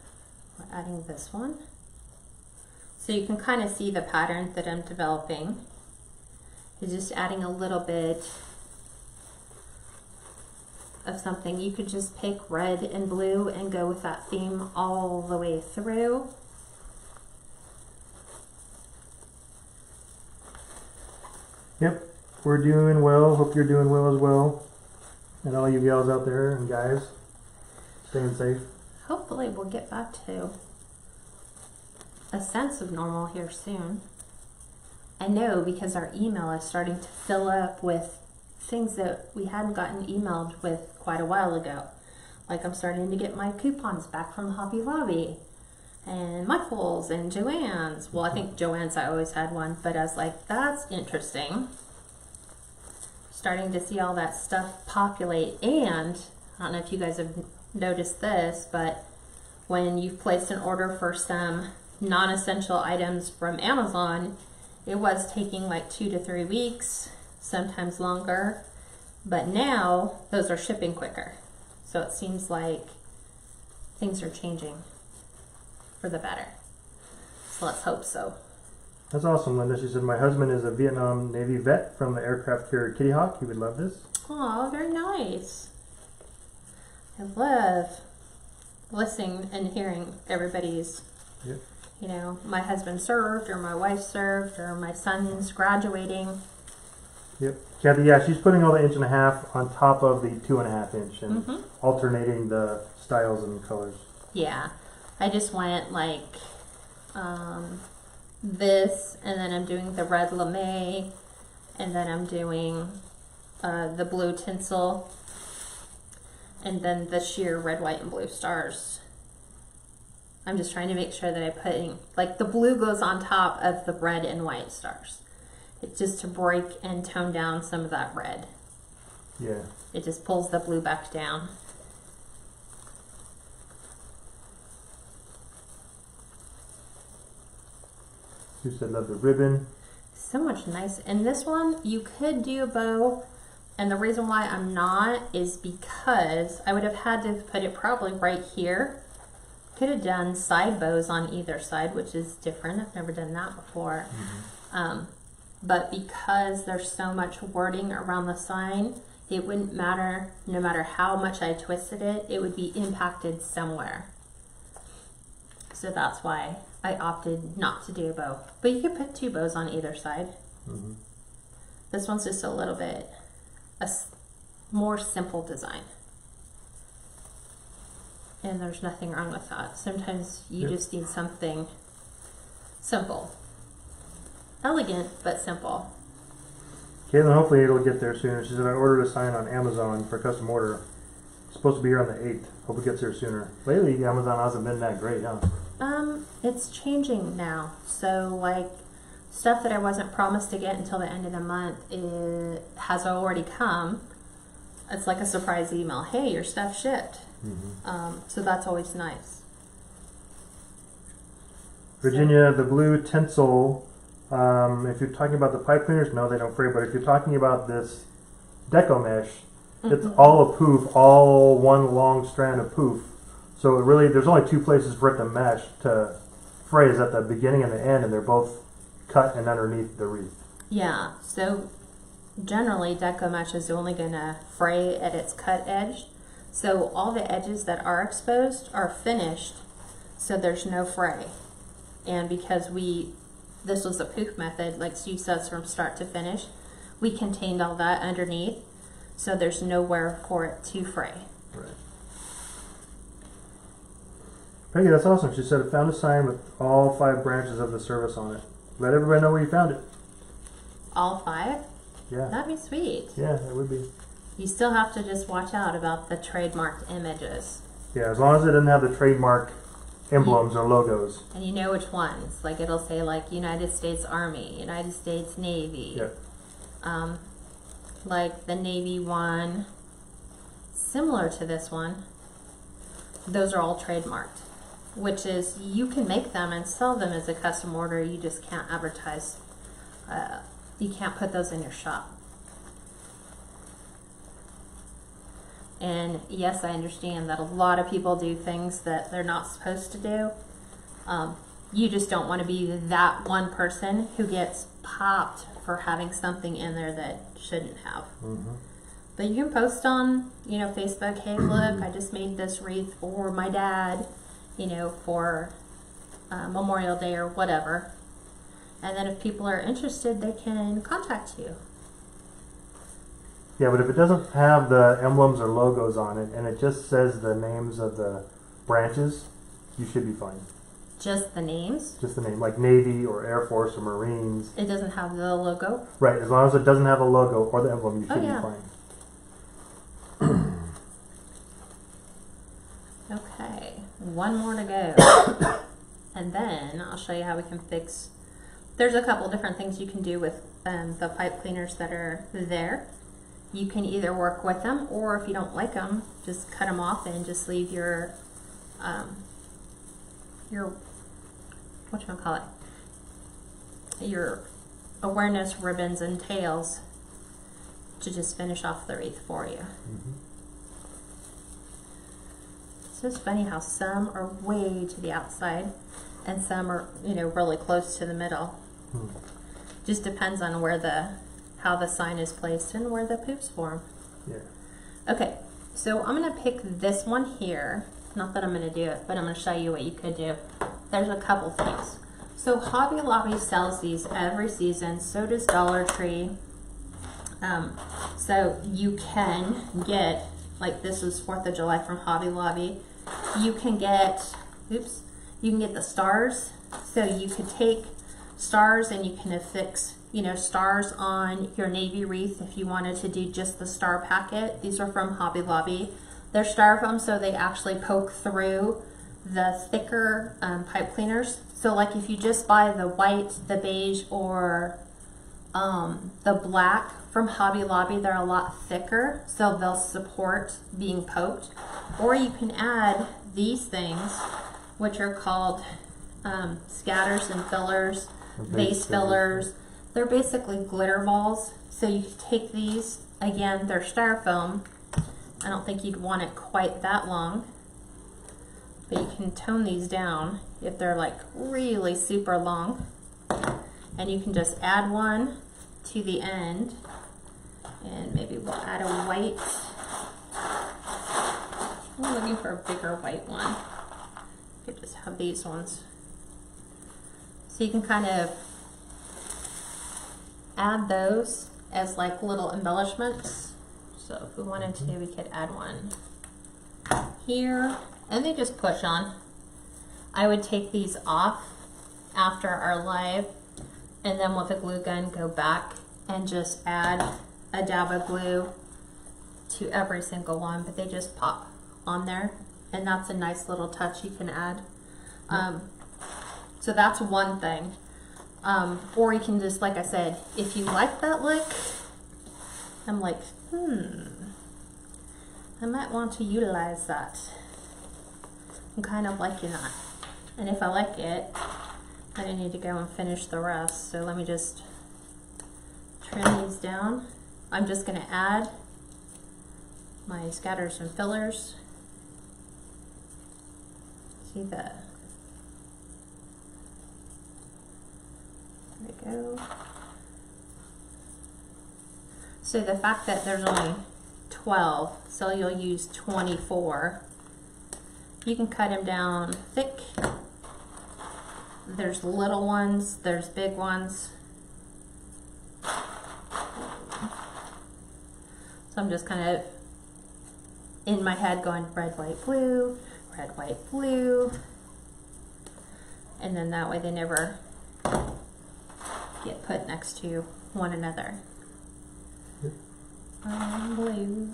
Speaker 1: we're adding this one. So you can kind of see the pattern that I'm developing. It's just adding a little bit of something. You could just pick red and blue and go with that theme all the way through.
Speaker 2: Yep, we're doing well. Hope you're doing well as well. And all you gals out there and guys, staying safe.
Speaker 1: Hopefully we'll get back to a sense of normal here soon. I know, because our email is starting to fill up with things that we hadn't gotten emailed with quite a while ago. Like, I'm starting to get my coupons back from Hobby Lobby and Michael's and Joann's. Well, I think Joann's, I always had one, but I was like, that's interesting. Starting to see all that stuff populate. And I don't know if you guys have noticed this, but when you've placed an order for some non-essential items from Amazon, it was taking like 2 to 3 weeks, sometimes longer, but now those are shipping quicker. So it seems like things are changing for the better. So let's hope so.
Speaker 2: That's awesome, Linda. She said, my husband is a Vietnam Navy vet from the aircraft carrier Kitty Hawk. He would love this.
Speaker 1: Oh, very nice. I love listening and hearing everybody's,
Speaker 2: Yep.
Speaker 1: you know, my husband served, or my wife served, or my son's graduating.
Speaker 2: Yep. Kathy, yeah, she's putting all the 1.5 inch on top of the 2.5 inch and alternating the styles and colors.
Speaker 1: Yeah, I just went like this, and then I'm doing the red lame, and then I'm doing the blue tinsel, and then the sheer red, white, and blue stars. I'm just trying to make sure that I'm putting, like, the blue goes on top of the red and white stars. It's just to break and tone down some of that red.
Speaker 2: Yeah.
Speaker 1: It just pulls the blue back down.
Speaker 2: Sue said, love the ribbon.
Speaker 1: So much nice. And this one, you could do a bow, and the reason why I'm not is because I would have had to put it probably right here. Could have done side bows on either side, which is different. I've never done that before. But because there's so much wording around the sign, it wouldn't matter. No matter how much I twisted it, it would be impacted somewhere. So that's why I opted not to do a bow. But you could put 2 bows on either side. This one's just a little bit more simple design. And there's nothing wrong with that. Sometimes you just need something simple. Elegant, but simple.
Speaker 2: Caitlin, hopefully it'll get there sooner. She said, I ordered a sign on Amazon for custom order. It's supposed to be here on the 8th. Hope it gets here sooner. Lately, Amazon hasn't been that great, huh?
Speaker 1: It's changing now. So, like, stuff that I wasn't promised to get until the end of the month, it has already come. It's like a surprise email. Hey, your stuff shipped. So that's always nice.
Speaker 2: Virginia, the blue tinsel, if you're talking about the pipe cleaners, no, they don't fray, but if you're talking about this Deco mesh, it's all a poof, all one long strand of poof. So it really, there's only 2 places for it to mesh to fray, is at the beginning and the end, and they're both cut and underneath the wreath.
Speaker 1: Yeah, so generally Deco mesh is only gonna fray at its cut edge. So all the edges that are exposed are finished, so there's no fray. And because this was a poof method, like Sue says, from start to finish, we contained all that underneath, so there's nowhere for it to fray.
Speaker 2: Right. Peggy, that's awesome. She said, I found a sign with all 5 branches of the service on it. Let everybody know where you found it.
Speaker 1: All 5?
Speaker 2: Yeah.
Speaker 1: That'd be sweet.
Speaker 2: Yeah, that would be.
Speaker 1: You still have to just watch out about the trademarked images.
Speaker 2: Yeah, as long as it doesn't have the trademark emblems or logos.
Speaker 1: And you know which ones. Like, it'll say, like, United States Army, United States Navy.
Speaker 2: Yep.
Speaker 1: like the navy one, similar to this one. Those are all trademarked, which is you can make them and sell them as a custom order. You just can't advertise. You can't put those in your shop. And yes, I understand that a lot of people do things that they're not supposed to do. You just don't want to be that one person who gets popped for having something in there that shouldn't have. But you can post on, you know, Facebook, hey, look, I just made this wreath for my dad, you know, for Memorial Day or whatever. And then if people are interested, they can contact you.
Speaker 2: Yeah, but if it doesn't have the emblems or logos on it, and it just says the names of the branches, you should be fine.
Speaker 1: Just the names?
Speaker 2: Just the name, like Navy or Air Force or Marines.
Speaker 1: It doesn't have the logo?
Speaker 2: Right, as long as it doesn't have a logo or the emblem, you should be fine.
Speaker 1: Okay, one more to go. And then I'll show you how we can fix. There's a couple different things you can do with the pipe cleaners that are there. You can either work with them, or if you don't like them, just cut them off and just leave your whatchamacallit, your awareness ribbons and tails to just finish off the wreath for you. It's just funny how some are way to the outside and some are, you know, really close to the middle. Just depends on where how the sign is placed and where the poofs form.
Speaker 2: Yeah.
Speaker 1: Okay, so I'm gonna pick this one here. Not that I'm gonna do it, but I'm gonna show you what you could do. There's a couple things. So Hobby Lobby sells these every season, so does Dollar Tree. So you can get, like this is 4th of July from Hobby Lobby. You can get, you can get the stars. So you could take stars and you can affix, you know, stars on your navy wreath if you wanted to do just the star packet. These are from Hobby Lobby. They're styrofoam, so they actually poke through the thicker pipe cleaners. So like if you just buy the white, the beige, or the black from Hobby Lobby, they're a lot thicker, so they'll support being poked. Or you can add these things, which are called scatters and fillers, base fillers. They're basically glitter balls. So you take these, again, they're styrofoam. I don't think you'd want it quite that long, but you can tone these down if they're like really super long. And you can just add one to the end, and maybe we'll add a white. I'm looking for a bigger white one. You could just have these ones. So you can kind of add those as like little embellishments. So if we wanted to, we could add one here, and they just push on. I would take these off after our live, and then with a glue gun go back and just add a dab of glue to every single one, but they just pop on there, and that's a nice little touch you can add. So that's one thing. Or you can just, like I said, if you like that look, I'm like, I might want to utilize that. I'm kind of liking that. And if I like it, then I need to go and finish the rest. So let me just trim these down. I'm just going to add my scatters and fillers. See that? There we go. So the fact that there's only 12, so you'll use 24. You can cut them down thick. There's little ones, there's big ones. So I'm just kind of in my head going red, white, blue, red, white, blue. And then that way they never get put next to one another. Blue.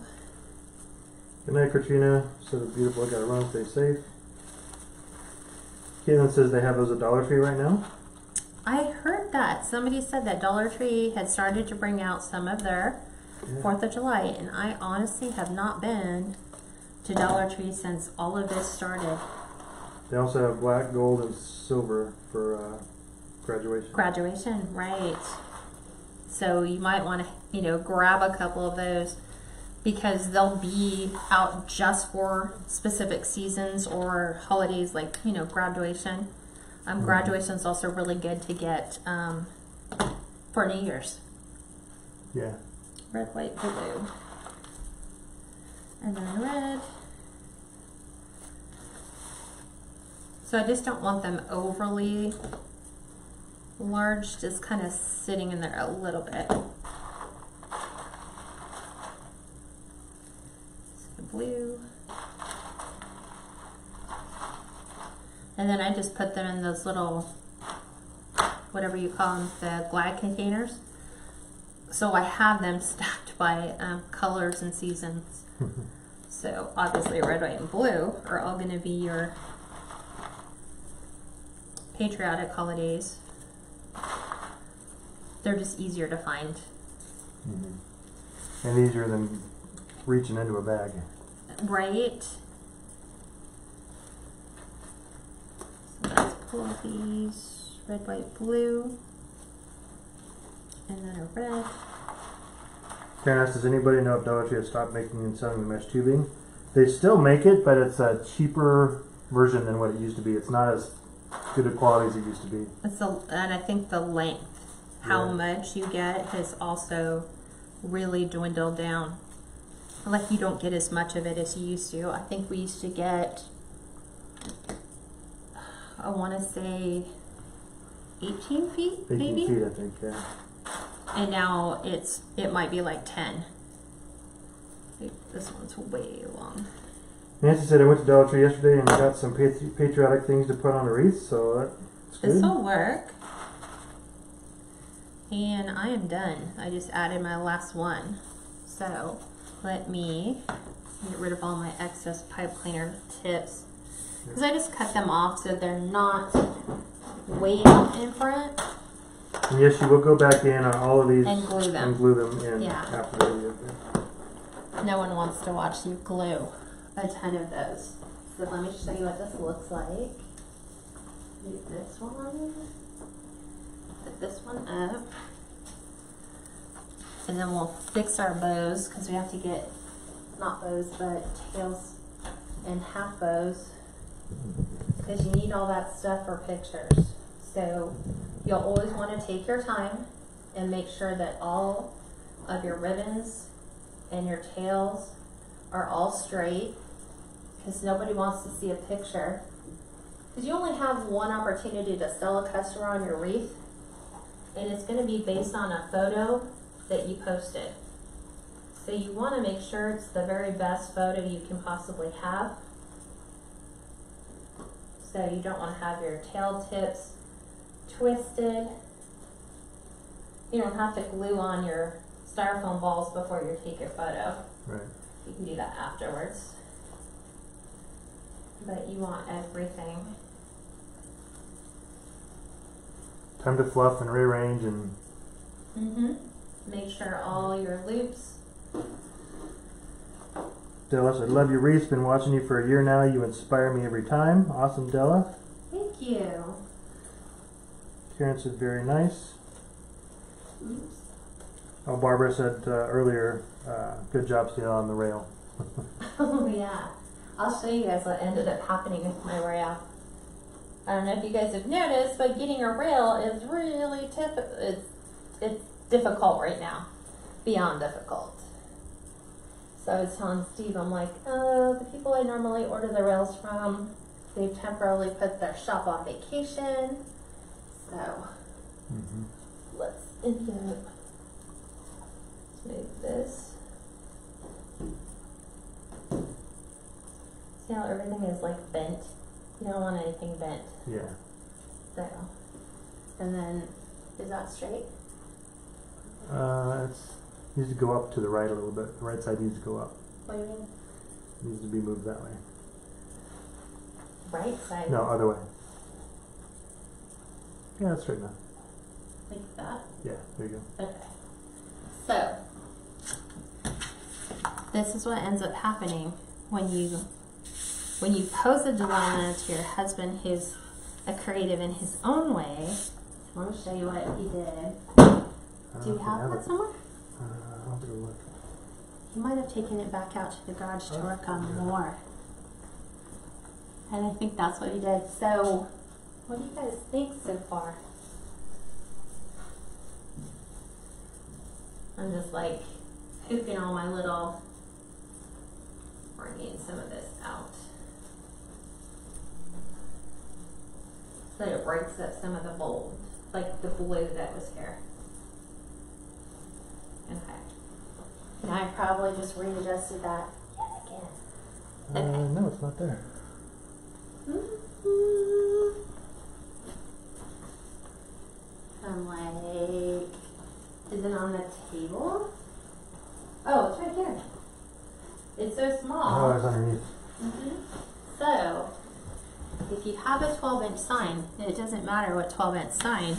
Speaker 2: Good night, Katrina. So beautiful. Gotta run. Stay safe. Caitlin says they have those at Dollar Tree right now.
Speaker 1: I heard that. Somebody said that Dollar Tree had started to bring out some of their 4th of July, and I honestly have not been to Dollar Tree since all of this started.
Speaker 2: They also have black, gold, and silver for graduation.
Speaker 1: Graduation, right. So you might want to, grab a couple of those because they'll be out just for specific seasons or holidays like, graduation. Graduation is also really good to get for New Year's.
Speaker 2: Yeah.
Speaker 1: Red, white, blue. And then red. So I just don't want them overly large, just kind of sitting in there a little bit. So blue. And then I just put them in those little, whatever you call them, the glad containers. So I have them stacked by colors and seasons. So obviously red, white, and blue are all going to be your patriotic holidays. They're just easier to find.
Speaker 2: Mm-hmm. And easier than reaching into a bag.
Speaker 1: Right. So let's pull these red, white, blue. And then a red.
Speaker 2: Karen asks, does anybody know if Dollar Tree has stopped making and selling the mesh tubing? They still make it, but it's a cheaper version than what it used to be. It's not as good a quality as it used to be.
Speaker 1: And I think the length, how much you get, has also really dwindled down. Like you don't get as much of it as you used to. I think we used to get, I want to say 18 feet,
Speaker 2: 18
Speaker 1: maybe?
Speaker 2: feet, I think, yeah.
Speaker 1: And now it might be like 10. This one's way long.
Speaker 2: Nancy said I went to Dollar Tree yesterday and got some patriotic things to put on the wreath, so that's good.
Speaker 1: This will work. And I am done. I just added my last one. So let me get rid of all my excess pipe cleaner tips. Because I just cut them off so they're not way out in front.
Speaker 2: And yes, you will go back in on all of these
Speaker 1: and glue them,
Speaker 2: in after the video.
Speaker 1: No one wants to watch you glue a ton of those. So let me show you what this looks like. Do this one. Put this one up. And then we'll fix our bows because we have to get, not bows, but tails and half bows. Because you need all that stuff for pictures. So you'll always want to take your time and make sure that all of your ribbons and your tails are all straight, because nobody wants to see a picture. Because you only have one opportunity to sell a customer on your wreath, and it's going to be based on a photo that you posted. So you want to make sure it's the very best photo you can possibly have. So you don't want to have your tail tips twisted. You don't have to glue on your styrofoam balls before you take your photo.
Speaker 2: Right.
Speaker 1: You can do that afterwards. But you want everything.
Speaker 2: Time to fluff and rearrange and
Speaker 1: Make sure all your loops.
Speaker 2: Della said, love your wreaths, been watching you for a year now. You inspire me every time. Awesome, Della.
Speaker 1: Thank you.
Speaker 2: Karen said, very nice.
Speaker 1: Oops.
Speaker 2: Oh, Barbara said earlier, good job staying on the rail.
Speaker 1: Oh yeah. I'll show you guys what ended up happening with my rail. I don't know if you guys have noticed, but getting a rail is really it's difficult right now. Beyond difficult. So I was telling Steve, I'm like, the people I normally order the rails from, they've temporarily put their shop on vacation. So let's end up, let's move this. See how everything is like bent? You don't want anything bent.
Speaker 2: Yeah.
Speaker 1: So, and then, is that straight?
Speaker 2: It needs to go up to the right a little bit. The right side needs to go up.
Speaker 1: What do you mean?
Speaker 2: It needs to be moved that way.
Speaker 1: Right side?
Speaker 2: No, other way. Yeah, that's straight enough.
Speaker 1: Like that?
Speaker 2: Yeah, there you go.
Speaker 1: Okay. So, this is what ends up happening when you pose a dilemma to your husband who's a creative in his own way. I want to show you what he did. Do you have that somewhere?
Speaker 2: I'll have to look.
Speaker 1: He might have taken it back out to the garage to work on more. And I think that's what he did. So, what do you guys think so far? I'm just like pooping all my little, bringing some of this out. So that it breaks up some of the bold, like the blue that was here. Okay. And I probably just readjusted that yet again. Okay.
Speaker 2: No, it's not there.
Speaker 1: I'm like, is it on the table? Oh, it's right here. It's so small.
Speaker 2: Oh, it's underneath.
Speaker 1: So, if you have a 12-inch sign, it doesn't matter what 12-inch sign.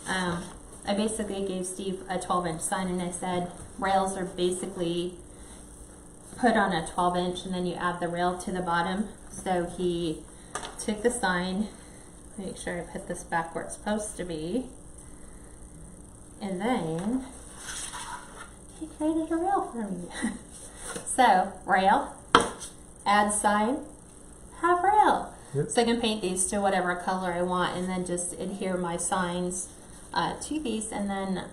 Speaker 1: I basically gave Steve a 12-inch sign and I said, rails are basically put on a 12-inch and then you add the rail to the bottom. So he took the sign, make sure I put this back where it's supposed to be, and then he created a rail for me. So, rail, add sign, have rail.
Speaker 2: Yep.
Speaker 1: So I can paint these to whatever color I want and then just adhere my signs to these, and then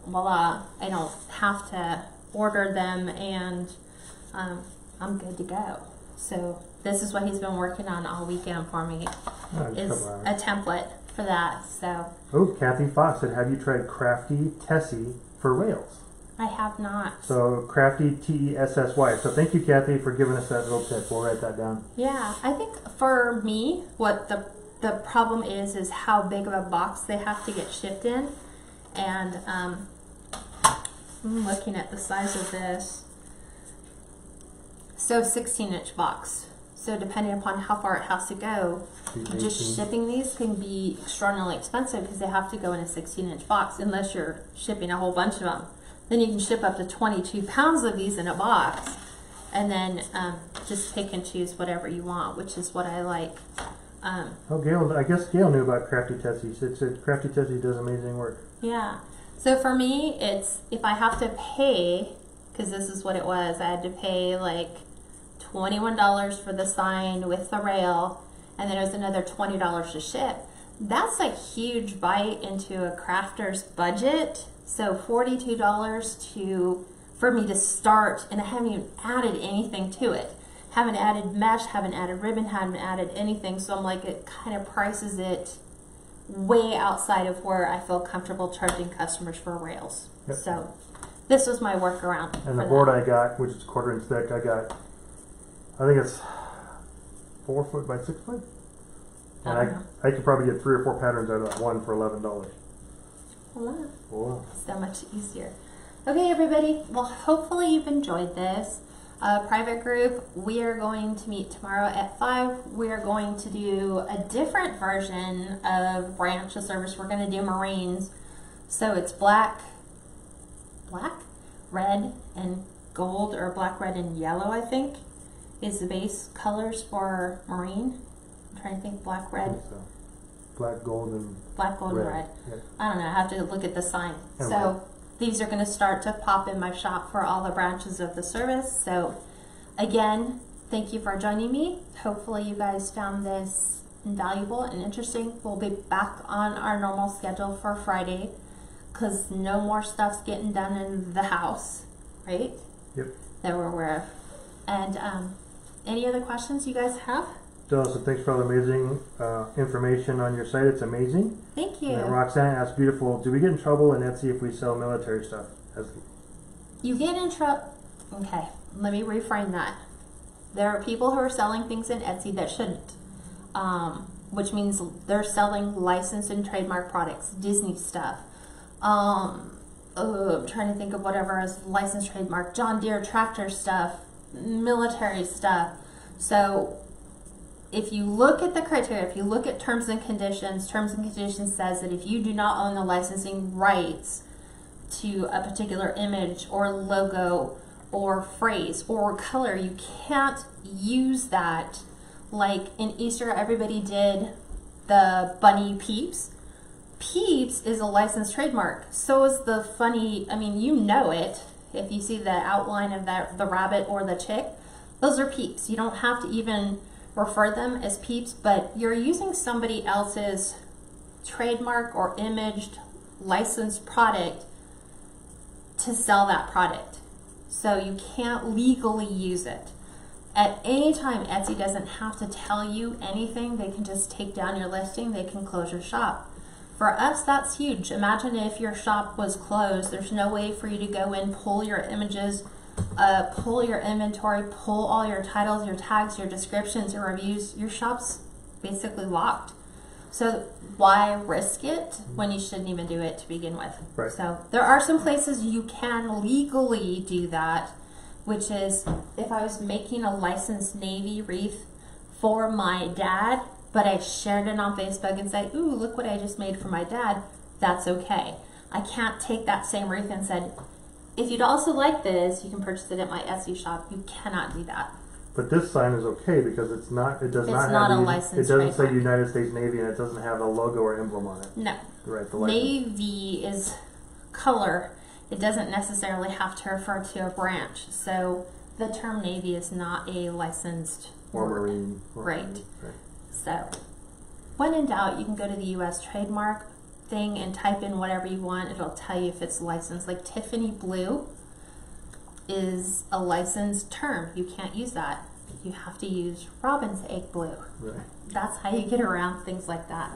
Speaker 1: voila, I don't have to order them, and I'm good to go. So this is what he's been working on all weekend for me, is a template for that. So.
Speaker 2: Oh, Kathy Fox said, have you tried Crafty Tessie for rails?
Speaker 1: I have not.
Speaker 2: So Crafty Tessy. So thank you, Kathy, for giving us that little tip. We'll write that down.
Speaker 1: Yeah, I think for me, what the problem is how big of a box they have to get shipped in, and I'm looking at the size of this. So 16-inch box. So depending upon how far it has to go, just shipping these can be extraordinarily expensive because they have to go in a 16-inch box unless you're shipping a whole bunch of them. Then you can ship up to 22 pounds of these in a box, and then just pick and choose whatever you want, which is what I like.
Speaker 2: Oh, Gail, I guess Gail knew about Crafty Tessie. She said Crafty Tessie does amazing work.
Speaker 1: Yeah. So for me, it's if I have to pay, because this is what it was, I had to pay like $21 for the sign with the rail, and then it was another $20 to ship. That's a huge bite into a crafter's budget. So $42 for me to start, and I haven't even added anything to it. Haven't added mesh, haven't added ribbon, haven't added anything. So I'm like, it kind of prices it way outside of where I feel comfortable charging customers for rails. Yep. So this was my workaround.
Speaker 2: And the board I got, which is 1/4 inch thick, I think it's 4 foot by 6 foot. And I could probably get 3 or 4 patterns out of that one for $11.
Speaker 1: Wow. So much easier. Okay, everybody. Well, hopefully you've enjoyed this. Private group, we are going to meet tomorrow at 5. We are going to do a different version of branch of service. We're going to do Marines. So it's black, red, and gold, or black, red, and yellow, I think, is the base colors for Marine. I'm trying to think, black, red.
Speaker 2: Black, gold, and
Speaker 1: red. Yeah. I don't know. I have to look at the sign.
Speaker 2: And
Speaker 1: so
Speaker 2: red.
Speaker 1: These are going to start to pop in my shop for all the branches of the service. So again, thank you for joining me. Hopefully you guys found this invaluable and interesting. We'll be back on our normal schedule for Friday because no more stuff's getting done in the house, right?
Speaker 2: Yep.
Speaker 1: That we're aware of. And any other questions you guys have?
Speaker 2: So thanks for all the amazing information on your site. It's amazing.
Speaker 1: Thank you.
Speaker 2: And Roxanne asked, beautiful, do we get in trouble in Etsy if we sell military stuff?
Speaker 1: You get in trouble. Okay, let me reframe that. There are people who are selling things in Etsy that shouldn't, which means they're selling licensed and trademark products, Disney stuff. I'm trying to think of whatever is licensed, trademark, John Deere tractor stuff, military stuff. So if you look at the criteria, if you look at terms and conditions says that if you do not own the licensing rights to a particular image or logo or phrase or color, you can't use that. Like in Easter, everybody did the bunny Peeps. Peeps is a licensed trademark. So is the funny, I mean, you know it. If you see the outline of the rabbit or the chick, those are Peeps. You don't have to even refer them as Peeps, but you're using somebody else's trademark or imaged licensed product to sell that product. So you can't legally use it. At any time, Etsy doesn't have to tell you anything. They can just take down your listing. They can close your shop. For us, that's huge. Imagine if your shop was closed. There's no way for you to go in, pull your images, pull your inventory, pull all your titles, your tags, your descriptions, your reviews. Your shop's basically locked. So why risk it when you shouldn't even do it to begin with?
Speaker 2: Right.
Speaker 1: So there are some places you can legally do that, which is if I was making a licensed Navy wreath for my dad, but I shared it on Facebook and said, ooh, look what I just made for my dad, that's okay. I can't take that same wreath and said, if you'd also like this, you can purchase it at my Etsy shop. You cannot do that.
Speaker 2: But this sign is okay because it does not
Speaker 1: It's
Speaker 2: have
Speaker 1: not a licensed
Speaker 2: it doesn't say
Speaker 1: trademark.
Speaker 2: United States Navy and it doesn't have a logo or emblem on it.
Speaker 1: No.
Speaker 2: Right, the license.
Speaker 1: Navy is color. It doesn't necessarily have to refer to a branch. So the term Navy is not a licensed
Speaker 2: Or
Speaker 1: word.
Speaker 2: marine.
Speaker 1: Right.
Speaker 2: Right.
Speaker 1: So when in doubt, you can go to the US trademark thing and type in whatever you want. It'll tell you if it's licensed. Like Tiffany Blue is a licensed term. You can't use that. You have to use Robin's Egg Blue.
Speaker 2: Right.
Speaker 1: That's how you get around things like that.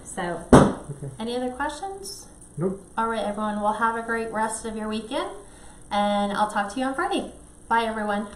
Speaker 1: So,
Speaker 2: Okay.
Speaker 1: any other questions?
Speaker 2: Nope.
Speaker 1: All right, everyone. Well, have a great rest of your weekend, and I'll talk to you on Friday. Bye, everyone.